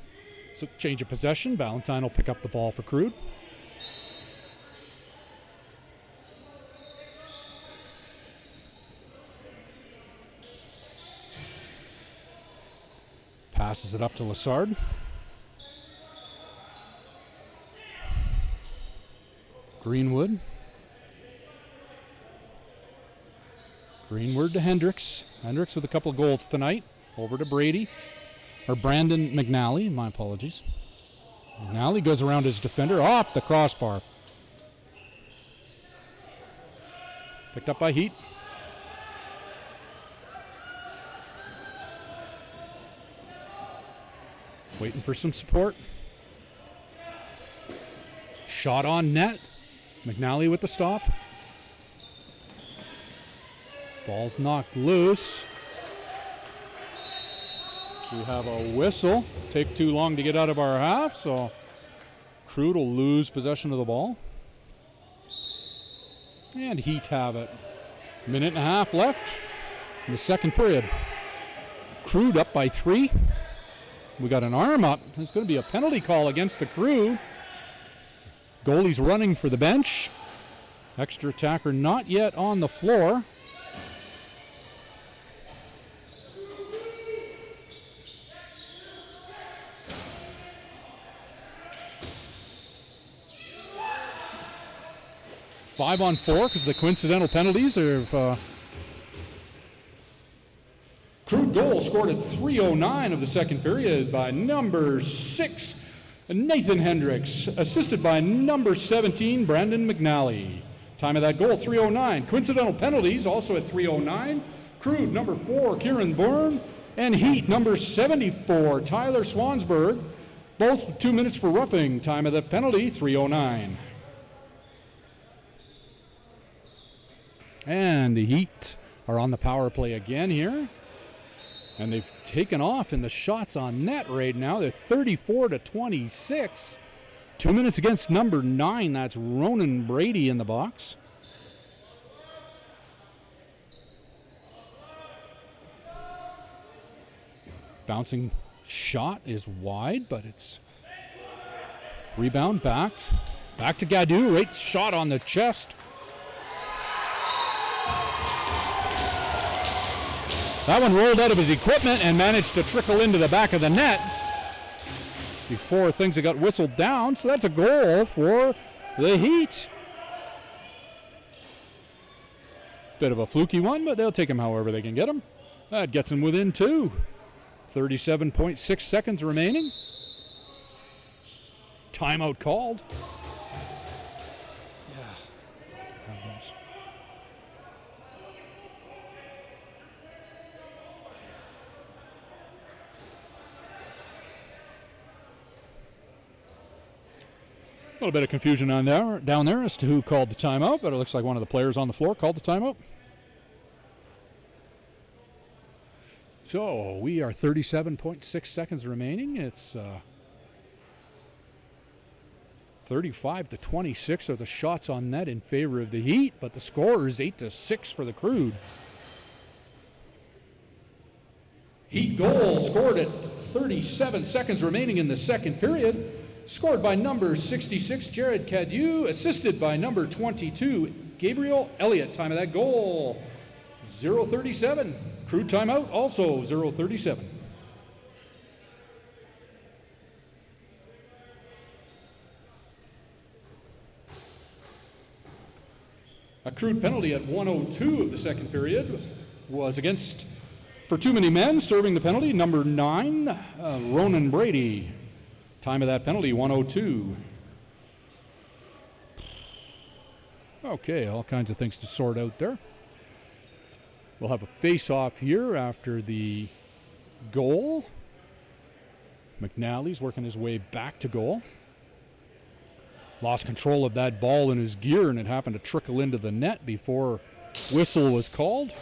So change of possession. Valentine will pick up the ball for Crude. Passes it up to Lassard. Greenwood to Hendricks. Hendricks with a couple of goals tonight. Over to Brady. Or Brandon McNally, my apologies. McNally goes around his defender, off the crossbar. Picked up by Heat. Waiting for some support. Shot on net. McNally with the stop. Ball's knocked loose. We have a whistle. Take too long to get out of our half, so Crude will lose possession of the ball. And Heat have it. Minute and a half left in the second period. Crude up by 3. We got an arm up. There's going to be a penalty call against the Crude. Goalie's running for the bench. Extra attacker not yet on the floor. Five on 4 because the coincidental penalties are Crude goal scored at 3:09 of the second period by number 6, Nathan Hendricks, assisted by number 17, Brandon McNally. Time of that goal, 3:09. Coincidental penalties also at 3:09. Crude, number 4, Kieran Bourne, and Heat, number 74, Tyler Swansberg. Both 2 minutes for roughing. Time of the penalty, 3:09. And the Heat are on the power play again here. And they've taken off in the shots on net right now. They're 34-26. 2 minutes against number 9. That's Ronan Brady in the box. Bouncing shot is wide, but it's rebound back. Back to Gaddu. Right shot on the chest. That one rolled out of his equipment and managed to trickle into the back of the net. before things had got whistled down. So that's a goal for the Heat. Bit of a fluky one, but they'll take him however they can get him. That gets them within 2. 37.6 seconds remaining. Timeout called. A little bit of confusion down there as to who called the timeout, but it looks like one of the players on the floor called the timeout. So we are 37.6 seconds remaining. It's 35-26 are the shots on net in favor of the Heat, but the score is 8-6 for the Crude. Heat goal scored at 37 seconds remaining in the second period. Scored by number 66, Jared Cadieux, assisted by number 22, Gabriel Elliott. Time of that goal, 0:37. Crude timeout, also 0:37. A Crude penalty at 1:02 of the second period was against, for too many men, serving the penalty, number 9, Ronan Brady. Time of that penalty, 1:02. Okay, all kinds of things to sort out there. We'll have a face-off here after the goal. McNally's working his way back to goal. Lost control of that ball in his gear, and it happened to trickle into the net before whistle was called.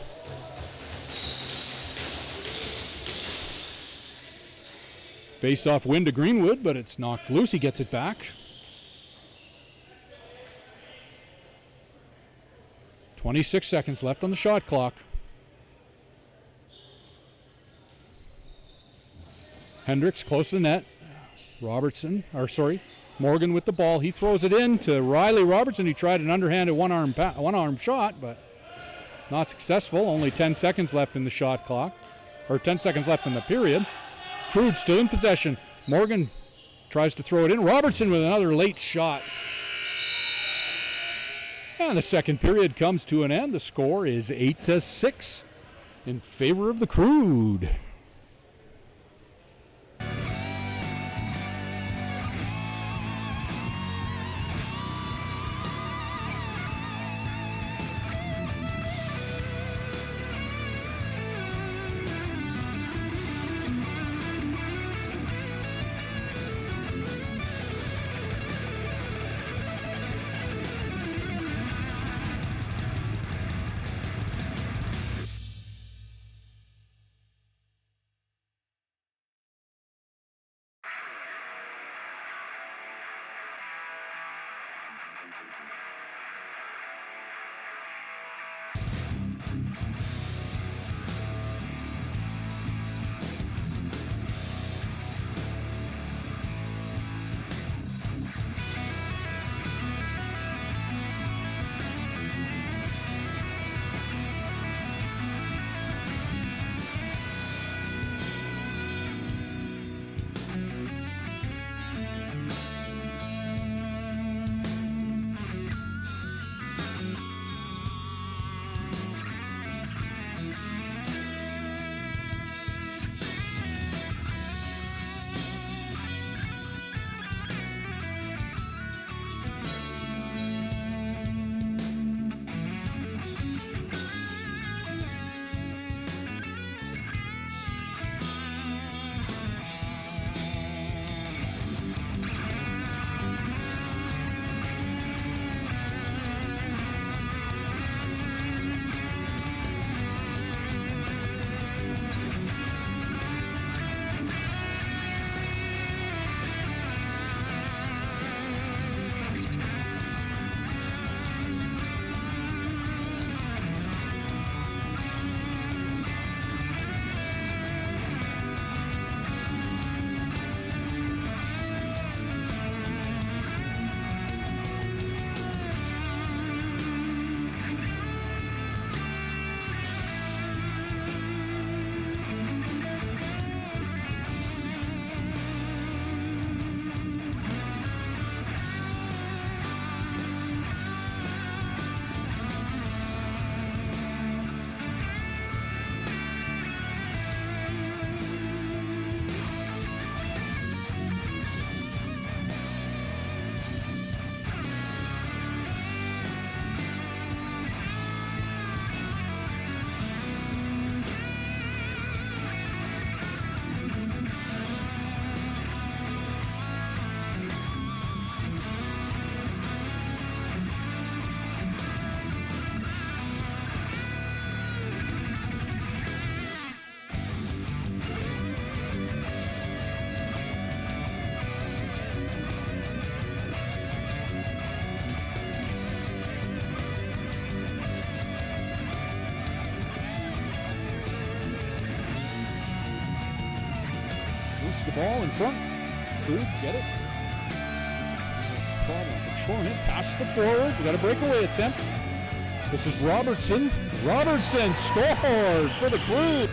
Face-off win to Greenwood, but it's knocked loose. He gets it back. 26 seconds left on the shot clock. Hendricks close to the net. Morgan with the ball. He throws it in to Riley Robertson. He tried an underhanded one-arm shot, but not successful. Only 10 seconds left in the shot clock, or 10 seconds left in the period. Crude still in possession. Morgan tries to throw it in. Robertson with another late shot. And the second period comes to an end. The score is 8-6 in favor of the Crude. Loose the ball in front. Crude, get it. Problem controlling it. Passes it forward. We got a breakaway attempt. This is Robertson. Robertson scores for the Crude.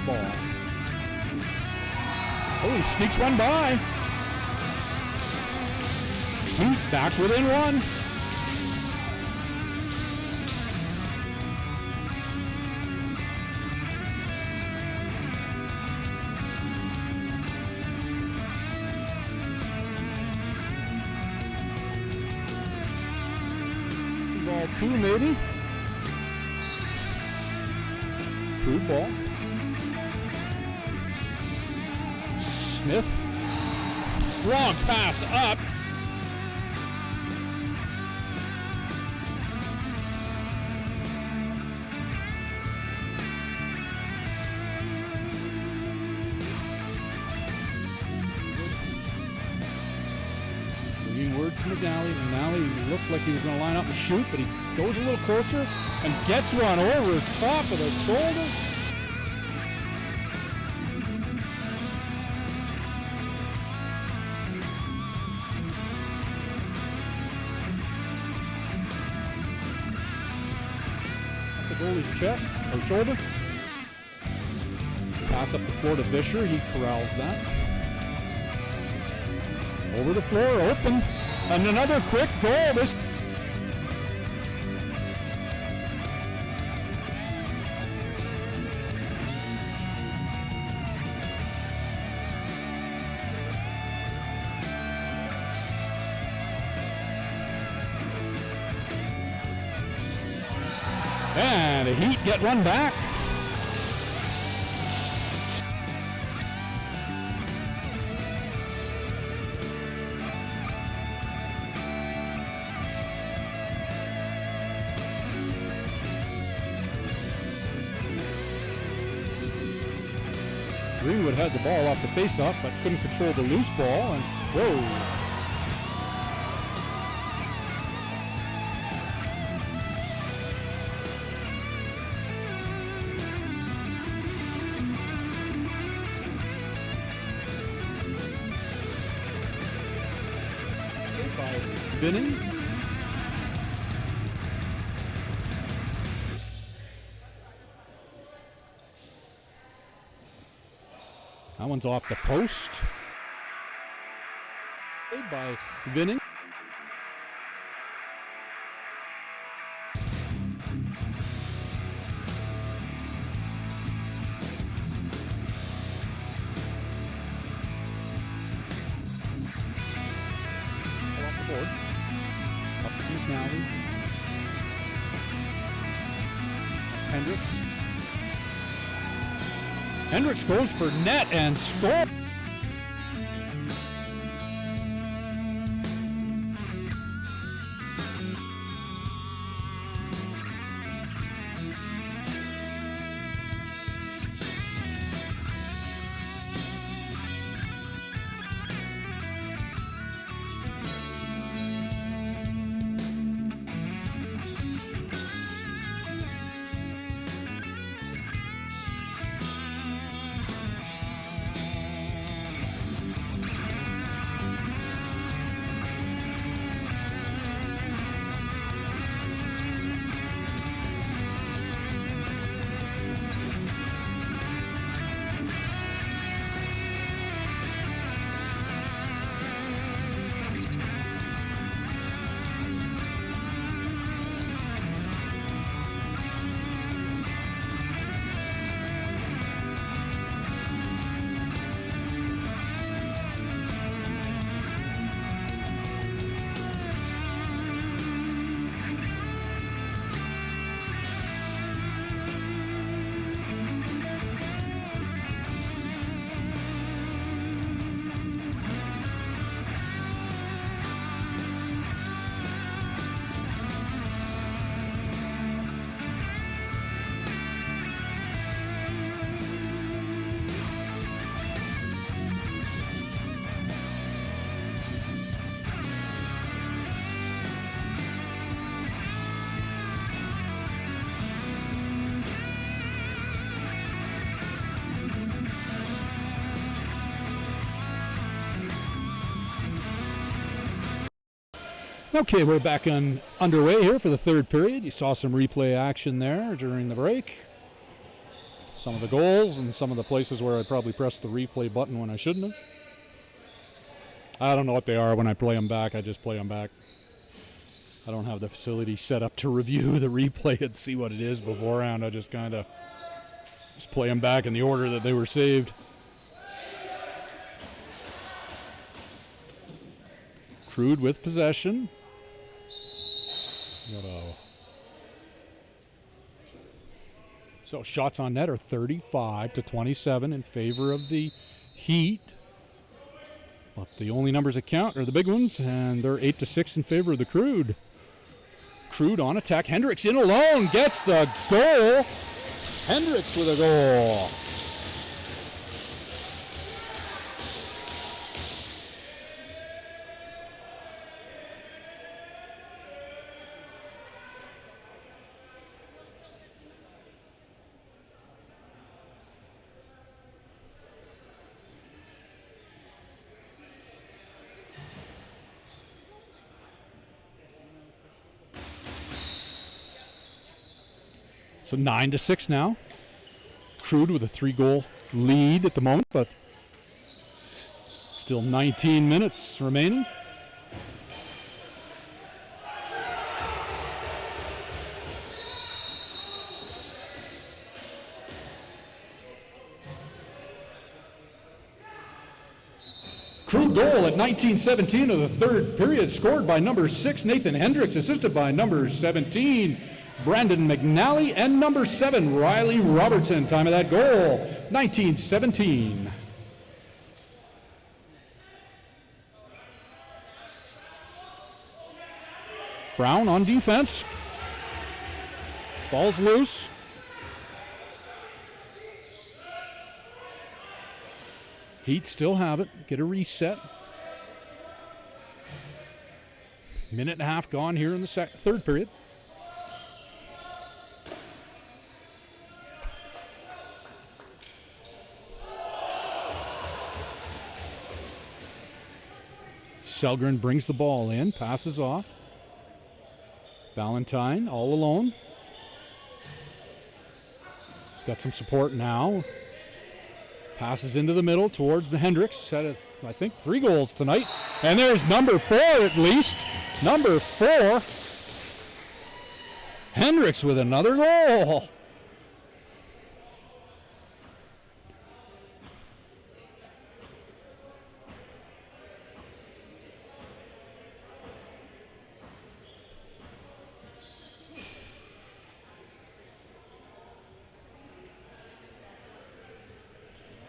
Ball. Oh, he sneaks one by. Back within one. Ball two, maybe. Crude ball. Smith. Wrong pass up. Bringing word to McNally. McNally looked like he was going to line up and shoot, but he goes a little closer and gets one over top of the shoulder. Goalie's chest or shoulder. Pass up the floor to Vischer. He corrals that. Over the floor, open, and another quick goal. This. And the Heat get one back. Greenwood had the ball off the faceoff, but couldn't control the loose ball, and whoa. Vinning. That one's off the post. By Vinning. forward. Up to McNally. That's Hendricks. Hendricks goes for net and scores. Okay, we're back underway here for the third period. You saw some replay action there during the break. Some of the goals and some of the places where I probably pressed the replay button when I shouldn't have. I don't know what they are when I play them back. I just play them back. I don't have the facility set up to review the replay and see what it is beforehand. I just kind of play them back in the order that they were saved. Crude with possession. So shots on net are 35-27 in favor of the Heat. But the only numbers that count are the big ones, and they're 8-6 in favor of the Crude. Crude on attack. Hendricks in alone, gets the goal. Hendricks with a goal. So 9-6 now. Crude with a 3-goal lead at the moment, but still 19 minutes remaining. Crude goal at 19:17 of the third period, scored by number 6 Nathan Hendricks, assisted by number 17 Brandon McNally, and number 7, Riley Robertson. Time of that goal, 19:17. Brown on defense. Ball's loose. Heat still have it. Get a reset. Minute and a half gone here in the third period. Selgren brings the ball in, passes off. Valentine all alone. He's got some support now. Passes into the middle towards the Hendricks. Set, I think, 3 goals tonight. And there's number 4 at least. Number 4. Hendricks with another goal.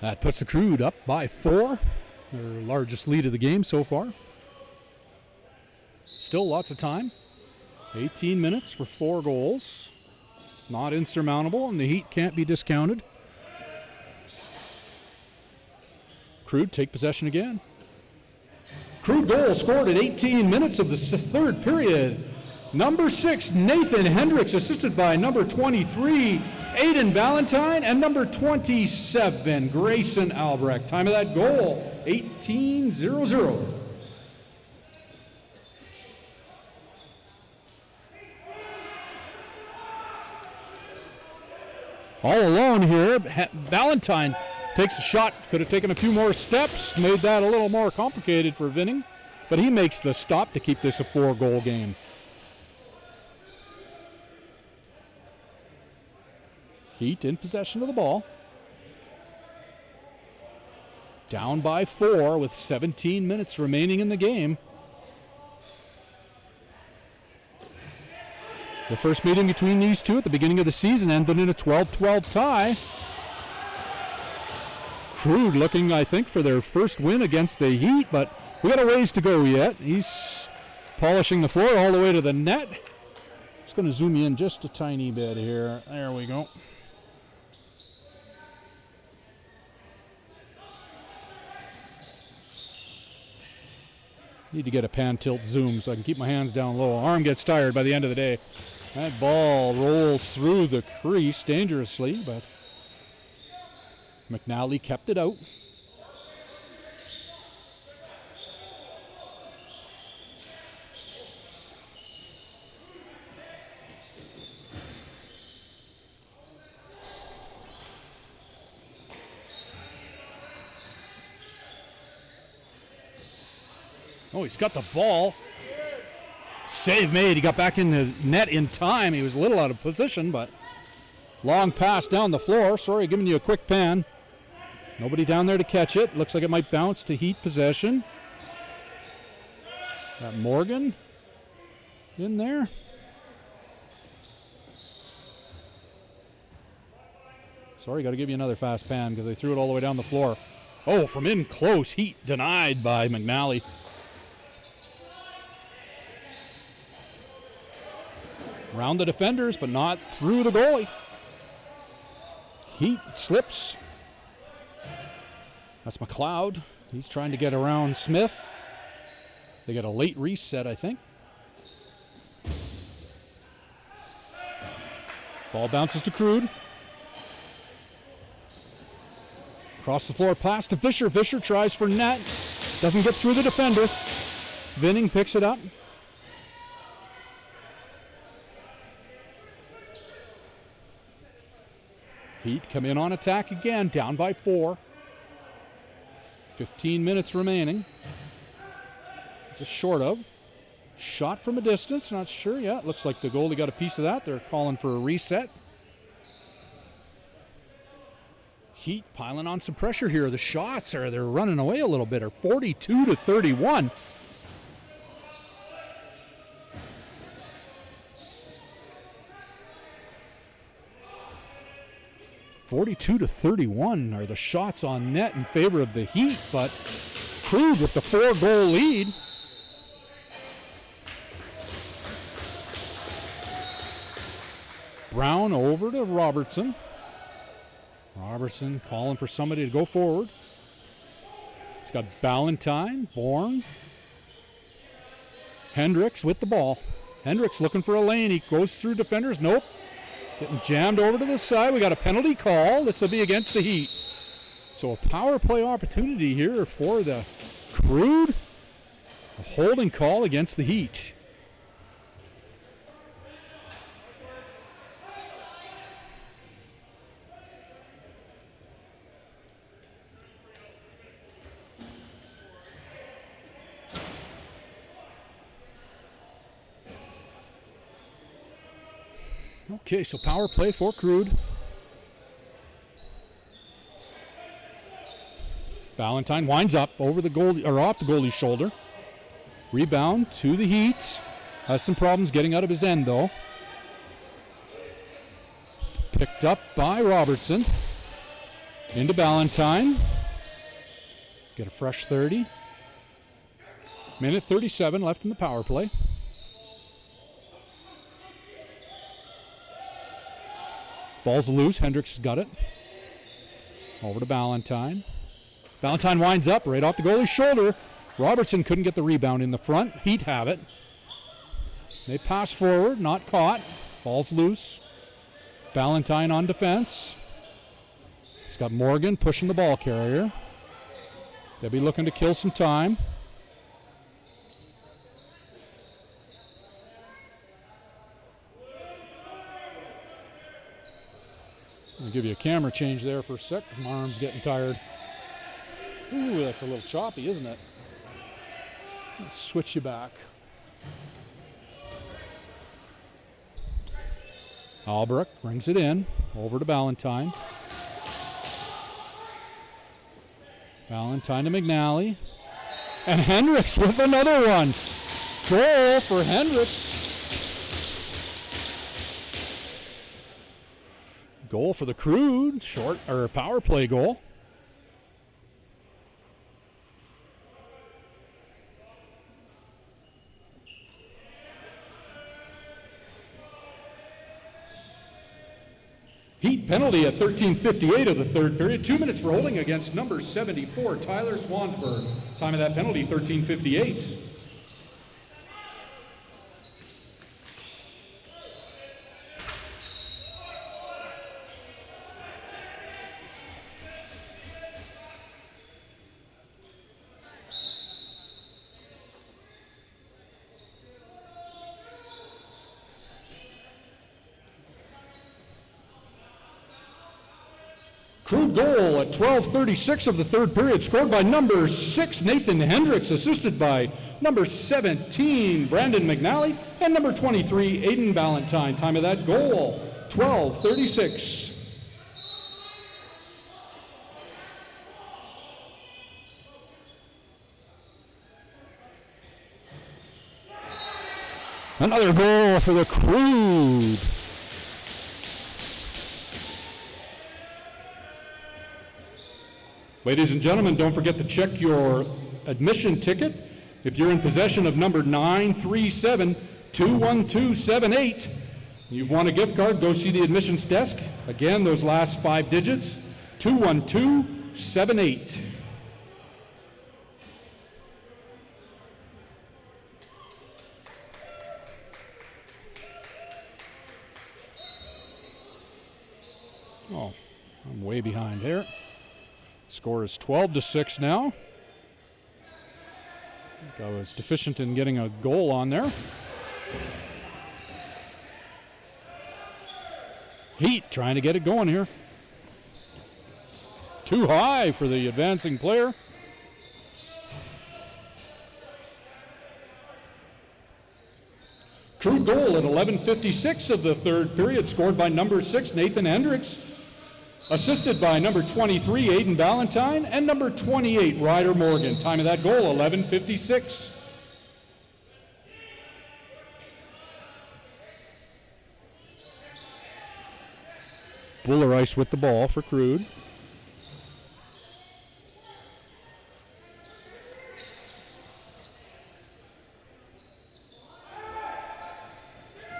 That puts the Crude up by 4. Their largest lead of the game so far. Still lots of time. 18 minutes for 4 goals. Not insurmountable, and the Heat can't be discounted. Crude take possession again. Crude goal scored at 18 minutes of the third period. Number 6, Nathan Hendricks, assisted by number 23, Aiden Ballantyne, and number 27, Grayson Albrecht. Time of that goal, 18:00. All alone here, Ballantyne takes a shot, could have taken a few more steps, made that a little more complicated for Vinning, but he makes the stop to keep this a 4-goal game. Heat in possession of the ball. Down by 4 with 17 minutes remaining in the game. The first meeting between these two at the beginning of the season ended in a 12-12 tie. Crude looking, I think, for their first win against the Heat, but we got a ways to go yet. He's polishing the floor all the way to the net. Just going to zoom in just a tiny bit here. There we go. Need to get a pan tilt zoom so I can keep my hands down low. Arm gets tired by the end of the day. That ball rolls through the crease dangerously, but McNally kept it out. Oh, he's got the ball. Save made. He got back in the net in time. He was a little out of position, but long pass down the floor. Sorry, giving you a quick pan. Nobody down there to catch it. Looks like it might bounce to Heat possession. Got Morgan in there. Sorry, got to give you another fast pan because they threw it all the way down the floor. Oh, from in close. Heat denied by McNally. Around the defenders, but not through the goalie. Heat slips. That's McLeod. He's trying to get around Smith. They get a late reset, I think. Ball bounces to Crude. Across the floor, pass to Fisher. Fisher tries for net. Doesn't get through the defender. Vinning picks it up. Heat come in on attack again, down by 4. 15 minutes remaining. Just short of. Shot from a distance, not sure yet. Looks like the goalie got a piece of that. They're calling for a reset. Heat piling on some pressure here. The shots they're running away a little bit. Are 42-31. (42-31) are the shots on net in favor of the Heat, but Crude with the 4-goal lead. Brown over to Robertson. Robertson calling for somebody to go forward. He's got Ballantyne, Bourne. Hendricks with the ball. Hendricks looking for a lane. He goes through defenders. Nope. Getting jammed over to the side. We got a penalty call. This will be against the Heat. So a power play opportunity here for the Crude. A holding call against the Heat. Okay, so power play for Crude. Ballantyne winds up over the goalie, or off the goalie's shoulder. Rebound to the Heat. Has some problems getting out of his end though. Picked up by Robertson. Into Ballantyne. Get a fresh 30. Minute 37 left in the power play. Ball's loose. Hendricks got it. Over to Ballantyne. Ballantyne winds up right off the goalie's shoulder. Robertson couldn't get the rebound in the front. Heat have it. They pass forward, not caught. Ball's loose. Ballantyne on defense. It's got Morgan pushing the ball carrier. They'll be looking to kill some time. I'll give you a camera change there for a sec. My arm's getting tired. Ooh, that's a little choppy, isn't it? Let's switch you back. Albrecht brings it in. Over to Ballantyne. Ballantyne to McNally. And Hendricks with another one. Goal for Hendricks. Goal for the Crude. Short or power play goal. Heat penalty at 13:58 of the third period. 2 minutes rolling against number 74, Tyler Swansburg. Time of that penalty, 13:58. Crude goal at 12:36 of the third period, scored by number 6, Nathan Hendricks, assisted by number 17, Brandon McNally, and number 23, Aiden Ballantyne. Time of that goal, 12:36. Another goal for the Crude. Ladies and gentlemen, don't forget to check your admission ticket. If you're in possession of number 937-21278, you've won a gift card, go see the admissions desk. Again, those last 5 digits, 21278. Oh, I'm way behind here. Score is 12-6 now. I think I was deficient in getting a goal on there. Heat trying to get it going here. Too high for the advancing player. Crude goal at 11:56 of the third period, scored by number 6, Nathan Hendricks. Assisted by number 23, Aiden Ballantyne, and number 28, Ryder Morgan. Time of that goal, 11:56. Buller Ice with the ball for Crude.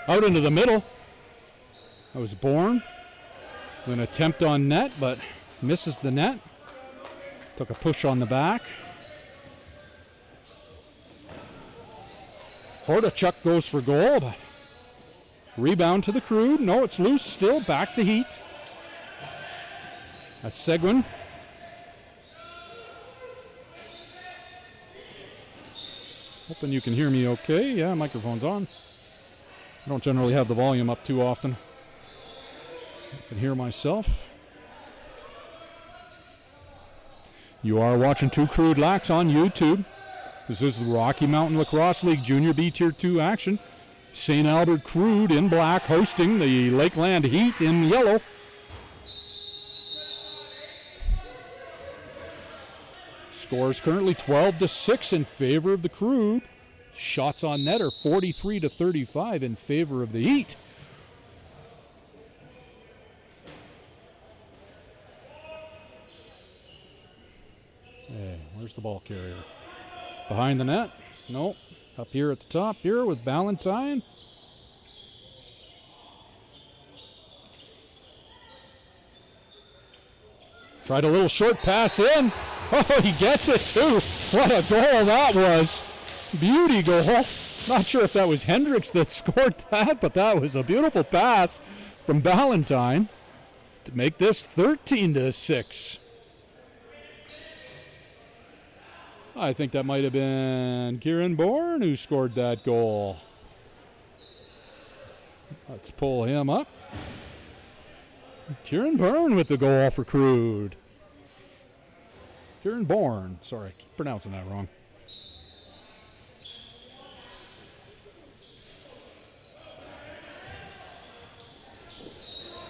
Out into the middle. That was Bourne. An attempt on net, but misses the net. Took a push on the back. Hordichuk goes for goal, but rebound to the Crude. No, it's loose still. Back to Heat. That's Seguin. Hoping you can hear me okay. Yeah, microphone's on. I don't generally have the volume up too often. I can hear myself. You are watching Two Crude Lacs on YouTube. This is the Rocky Mountain Lacrosse League Junior B Tier 2 action. St. Albert Crude in black hosting the Lakeland Heat in yellow. Score is currently 12-6 in favor of the Crude. Shots on net are 43-35 in favor of the Heat. Where's the ball carrier? Behind the net? Nope. Up here at the top here with Ballantyne. Tried a little short pass in. Oh, he gets it too. What a goal that was. Beauty goal. Not sure if that was Hendricks that scored that, but that was a beautiful pass from Ballantyne to make this 13-6. I think that might have been Kieran Bourne who scored that goal. Let's pull him up. Kieran Bourne with the goal for Crude. Kieran Bourne. Sorry, I keep pronouncing that wrong.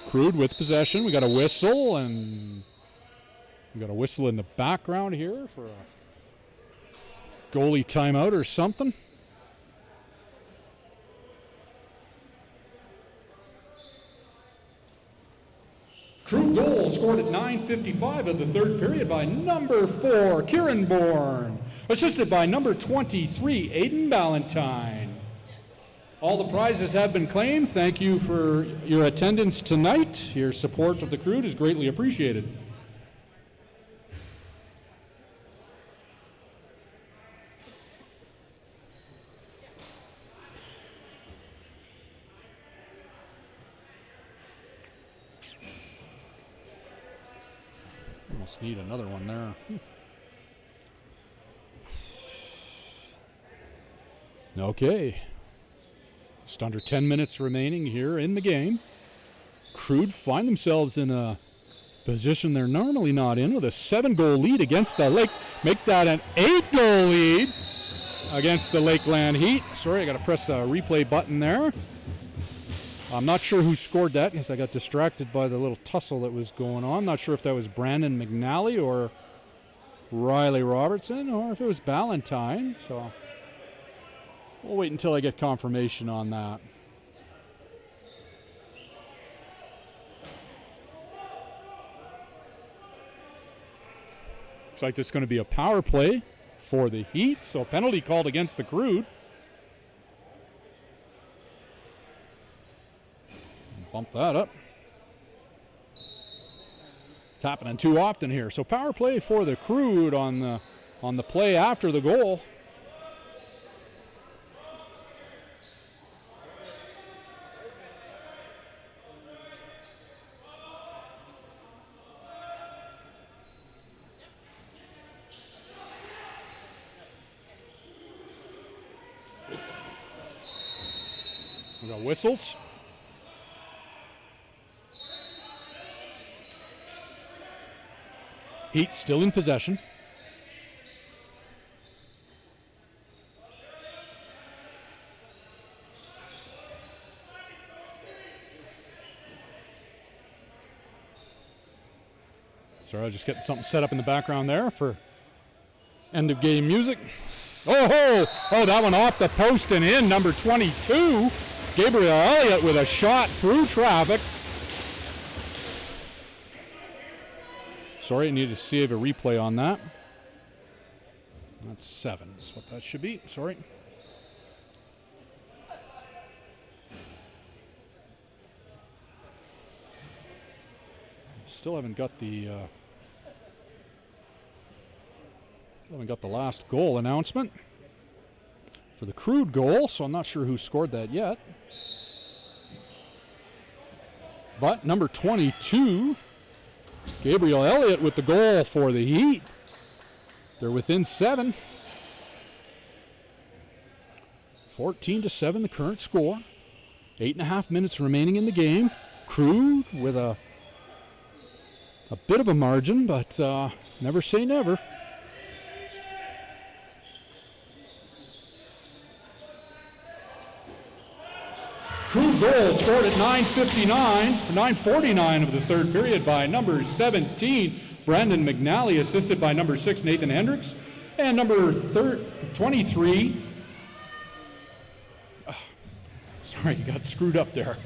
Crude with possession. We got a whistle, and we got a whistle in the background here for a goalie timeout or something. Crude goal scored at 9:55 of the third period by number 4, Kieran Bourne, assisted by number 23, Aidan Ballantyne. All the prizes have been claimed. Thank you for your attendance tonight. Your support of the Crude is greatly appreciated. Almost need another one there. Okay. Just under 10 minutes remaining here in the game. Crude find themselves in a position they're normally not in with a 7-goal lead against the Lake. Make that an 8-goal lead against the Lakeland Heat. Sorry, I got to press the replay button there. I'm not sure who scored that because I got distracted by the little tussle that was going on. Not sure if that was Brandon McNally or Riley Robertson or if it was Ballantyne. So we'll wait until I get confirmation on that. Looks like there's going to be a power play for the Heat, so a penalty called against the Crude. Bump that up. It's happening too often here. So power play for the Crude on the play after the goal. We got whistles. Heat still in possession. Sorry, I was just getting something set up in the background there for end of game music. Oh, that one off the post and in, number 22. Gabriel Elliott with a shot through traffic. Sorry, I need to save a replay on that. That's 7 is what that should be. Sorry. Still haven't got the last goal announcement for the Crude goal, so I'm not sure who scored that yet. But number 22, Gabriel Elliott with the goal for the Heat. They're within 7. 14-7 the current score. 8.5 minutes remaining in the game. Crude with a bit of a margin, but never say never. Crude goal scored at 9:49 of the third period by number 17, Brandon McNally, assisted by number 6, Nathan Hendricks, and number 23. Sorry, you got screwed up there.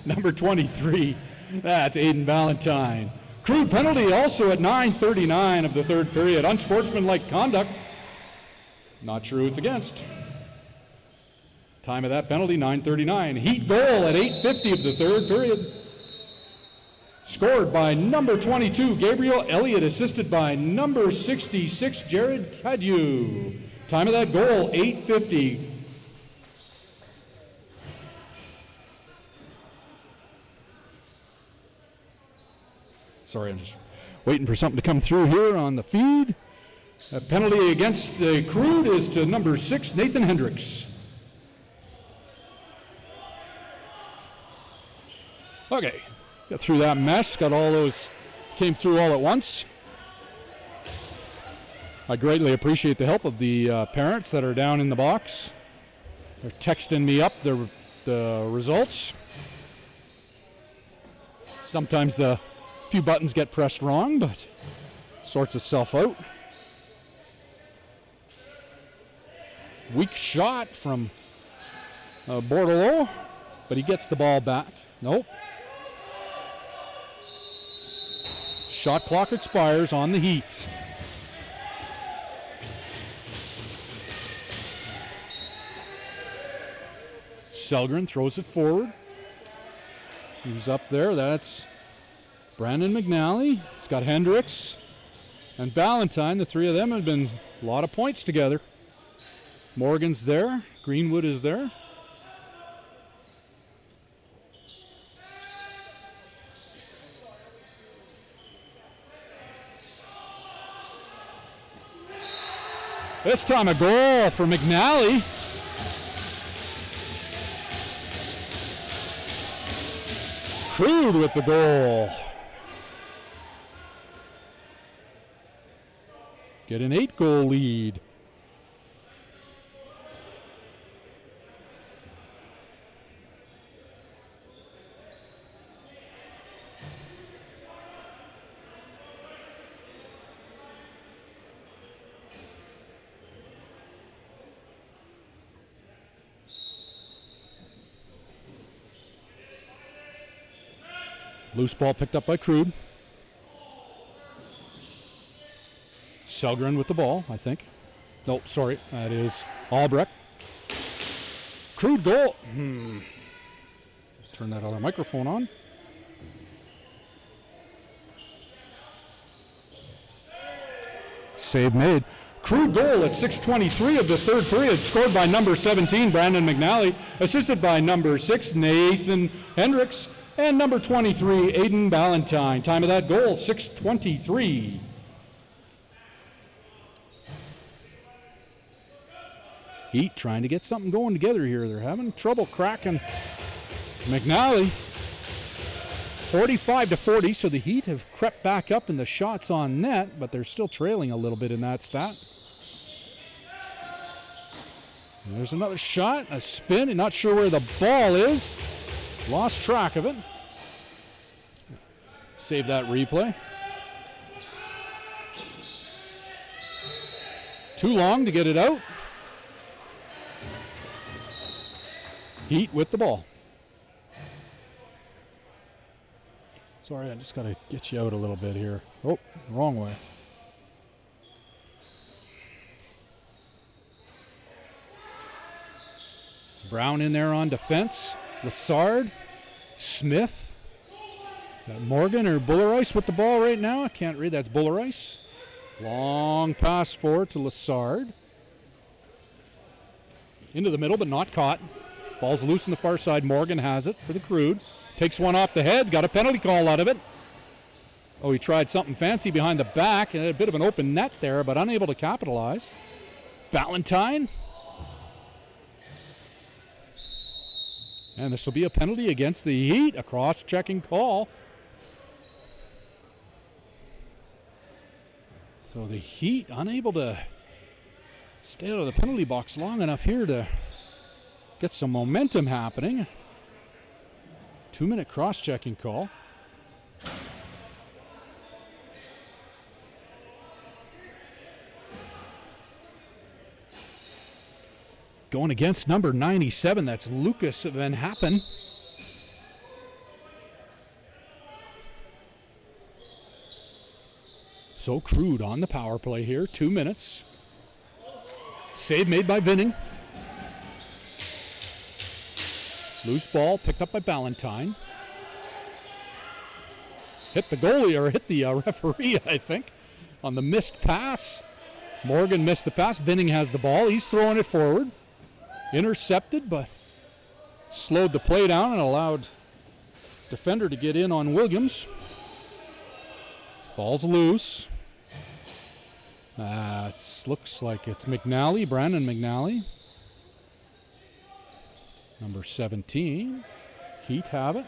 Number 23, that's Aidan Ballantyne, Crude penalty also at 9:39 of the third period. Unsportsmanlike conduct. Not sure who it's against. Time of that penalty, 9:39. Heat goal at 8:50 of the third period. Scored by number 22, Gabriel Elliott, assisted by number 66, Jared Cadieux. Time of that goal, 8:50. Sorry, I'm just waiting for something to come through here on the feed. A penalty against the Crude is to number 6, Nathan Hendricks. Okay, got through that mess, got all those, came through all at once. I greatly appreciate the help of the parents that are down in the box. They're texting me up the results. Sometimes the few buttons get pressed wrong, but sorts itself out. Weak shot from Bordelot, but he gets the ball back. Nope. Shot clock expires on the Heat. Selgren throws it forward. Who's up there? That's Brandon McNally. It's got Hendricks and Ballantyne. The three of them have been a lot of points together. Morgan's there. Greenwood is there. This time a goal for McNally. Crude with the goal. Get an 8-goal lead. Loose ball picked up by Crude. Selgren with the ball, I think. Nope, sorry, that is Albrecht. Crude goal. Turn that other microphone on. Save made. Crude goal at 6:23 of the third period, scored by number 17, Brandon McNally, assisted by number 6, Nathan Hendricks, and number 23, Aiden Ballantyne. Time of that goal, 6:23. Heat trying to get something going together here. They're having trouble cracking McNally. 45-40, so the Heat have crept back up in the shots on net, but they're still trailing a little bit in that stat. And there's another shot, a spin, and not sure where the ball is. Lost track of it. Save that replay. Too long to get it out. Heat with the ball. Sorry, I just got to get you out a little bit here. Oh, wrong way. Brown in there on defense. Lassard. Smith. Got Morgan or Bullerice with the ball right now. I can't read. That's Bullerice. Long pass forward to Lassard. Into the middle, but not caught. Ball's loose on the far side. Morgan has it for the Crude. Takes one off the head. Got a penalty call out of it. Oh, he tried something fancy behind the back. And a bit of an open net there, but unable to capitalize. Ballantyne. And this will be a penalty against the Heat. A cross-checking call. So the Heat unable to stay out of the penalty box long enough here to get some momentum happening. 2-minute cross-checking call. Going against number 97, that's Lucas Van Happen. So Crude on the power play here, 2 minutes. Save made by Vinning. Loose ball picked up by Ballantyne. Hit the goalie, or hit the referee, I think, on the missed pass. Morgan missed the pass. Vinning has the ball. He's throwing it forward. Intercepted, but slowed the play down and allowed defender to get in on Williams. Ball's loose. Looks like it's McNally, Brandon McNally. Number 17. Heat have it.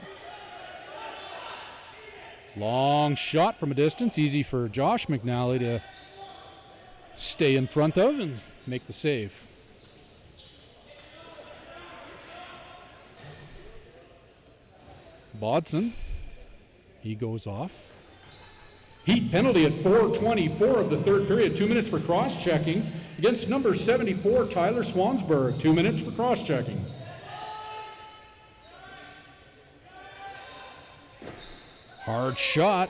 Long shot from a distance. Easy for Josh McNally to stay in front of and make the save. Bodson. He goes off. Heat penalty at 4:24 of the third period. 2 minutes for cross-checking against number 74, Tyler Swansburg. 2 minutes for cross-checking. Hard shot.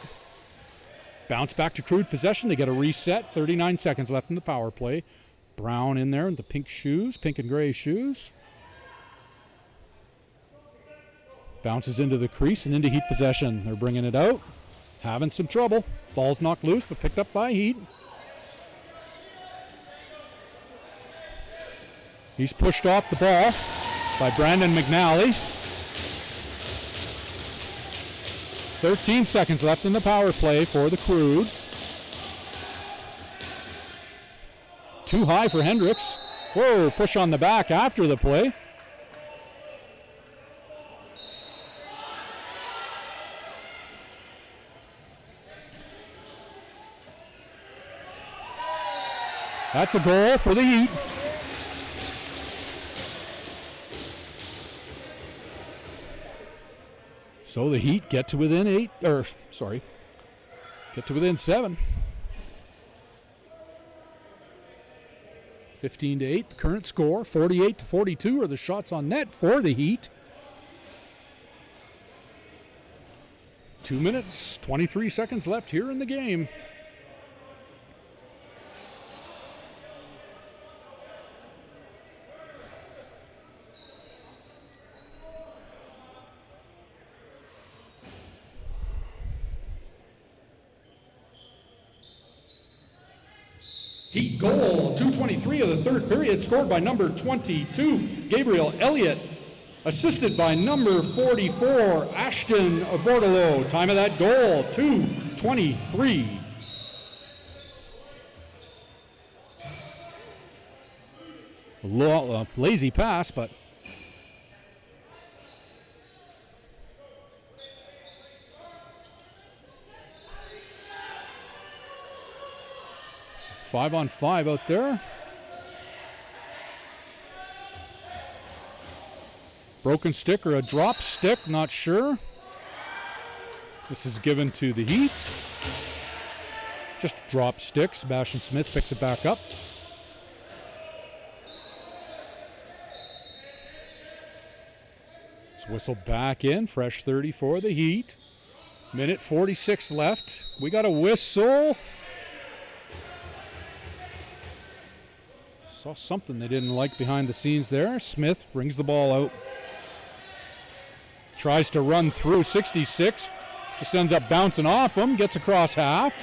Bounce back to Crude possession. They get a reset. 39 seconds left in the power play. Brown in there in the pink shoes, pink and gray shoes. Bounces into the crease and into Heat possession. They're bringing it out. Having some trouble. Ball's knocked loose, but picked up by Heat. He's pushed off the ball by Brandon McNally. 13 seconds left in the power play for the Crude. Too high for Hendricks. Whoa, push on the back after the play. That's a goal for the Heat. So the Heat get to within get to within 7. 15-8, the current score. 48-42 are the shots on net for the Heat. 2 minutes, 23 seconds left here in the game. Heat goal, 2:23 of the third period, scored by number 22, Gabriel Elliott, assisted by number 44, Ashton Bordelot. Time of that goal, 2:23. Lazy pass, but five on five out there. Broken stick or a drop stick, not sure. This is given to the Heat. Just drop stick. Sebastian Smith picks it back up. It's whistled back in. Fresh 30 for the Heat. Minute 46 left. We got a whistle. Saw something they didn't like behind the scenes there. Smith brings the ball out. Tries to run through 66. Just ends up bouncing off him. Gets across half.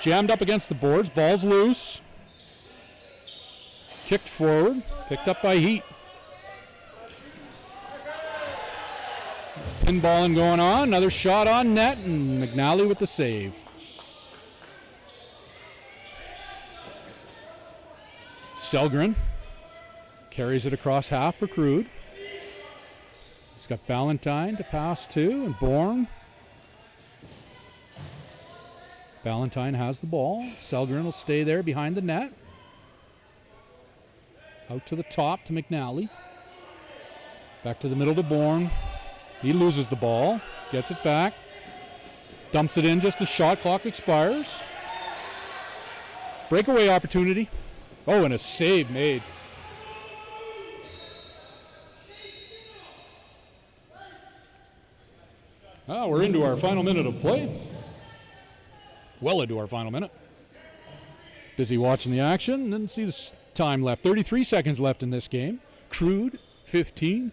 Jammed up against the boards. Ball's loose. Kicked forward. Picked up by Heat. Pinballing going on. Another shot on net. And McNally with the save. Selgren carries it across half for Crude. He's got Ballantyne to pass to, and Bourne. Ballantyne has the ball. Selgren will stay there behind the net. Out to the top to McNally. Back to the middle to Bourne. He loses the ball, gets it back, dumps it in just as shot clock expires. Breakaway opportunity. Oh, and a save made. We're into our final minute of play. well into our final minute. Busy watching the action. Didn't see the time left. 33 seconds left in this game. Crude, 15.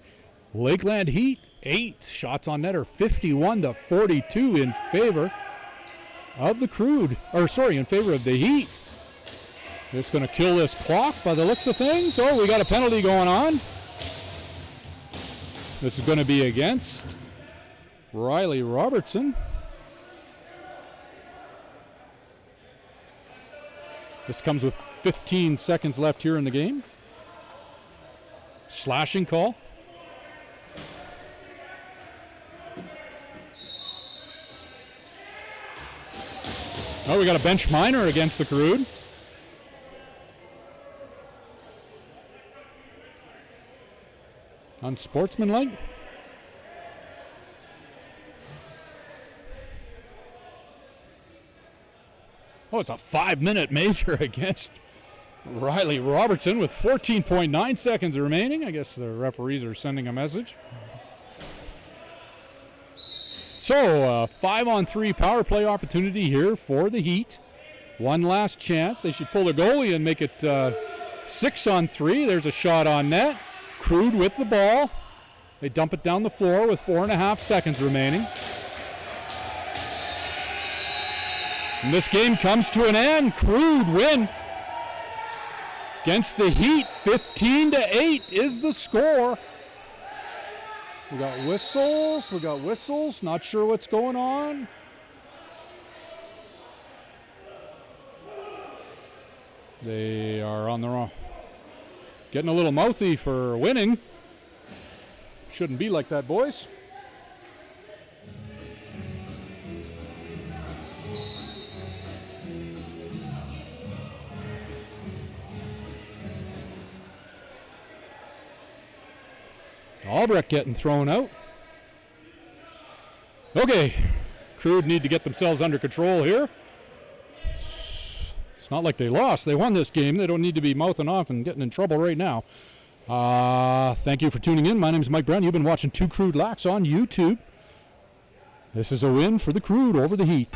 Lakeland Heat, 8. Shots on net are 51-42 in favor of the Crude. In favor of the Heat. It's going to kill this clock by the looks of things. Oh, we got a penalty going on. This is going to be against Riley Robertson. This comes with 15 seconds left here in the game. Slashing call. Oh, we got a bench minor against the Crude. Unsportsmanlike. Oh, it's a 5-minute major against Riley Robertson with 14.9 seconds remaining. I guess the referees are sending a message. So, 5-on-3 power play opportunity here for the Heat. One last chance. They should pull the goalie and make it 6-on-3. There's a shot on net. Crude with the ball. They dump it down the floor with 4.5 seconds remaining. And this game comes to an end. Crude win against the Heat. 15-8 is the score. We got whistles. Not sure what's going on. They are on the wrong. Getting a little mouthy for winning. Shouldn't be like that, boys. Albrecht getting thrown out. Okay, Crude need to get themselves under control here. It's not like they lost. They won this game. They don't need to be mouthing off and getting in trouble right now. Thank you for tuning in. My name is Mike Brown. You've been watching Two Crude Lax on YouTube. This is a win for the Crude over the Heat.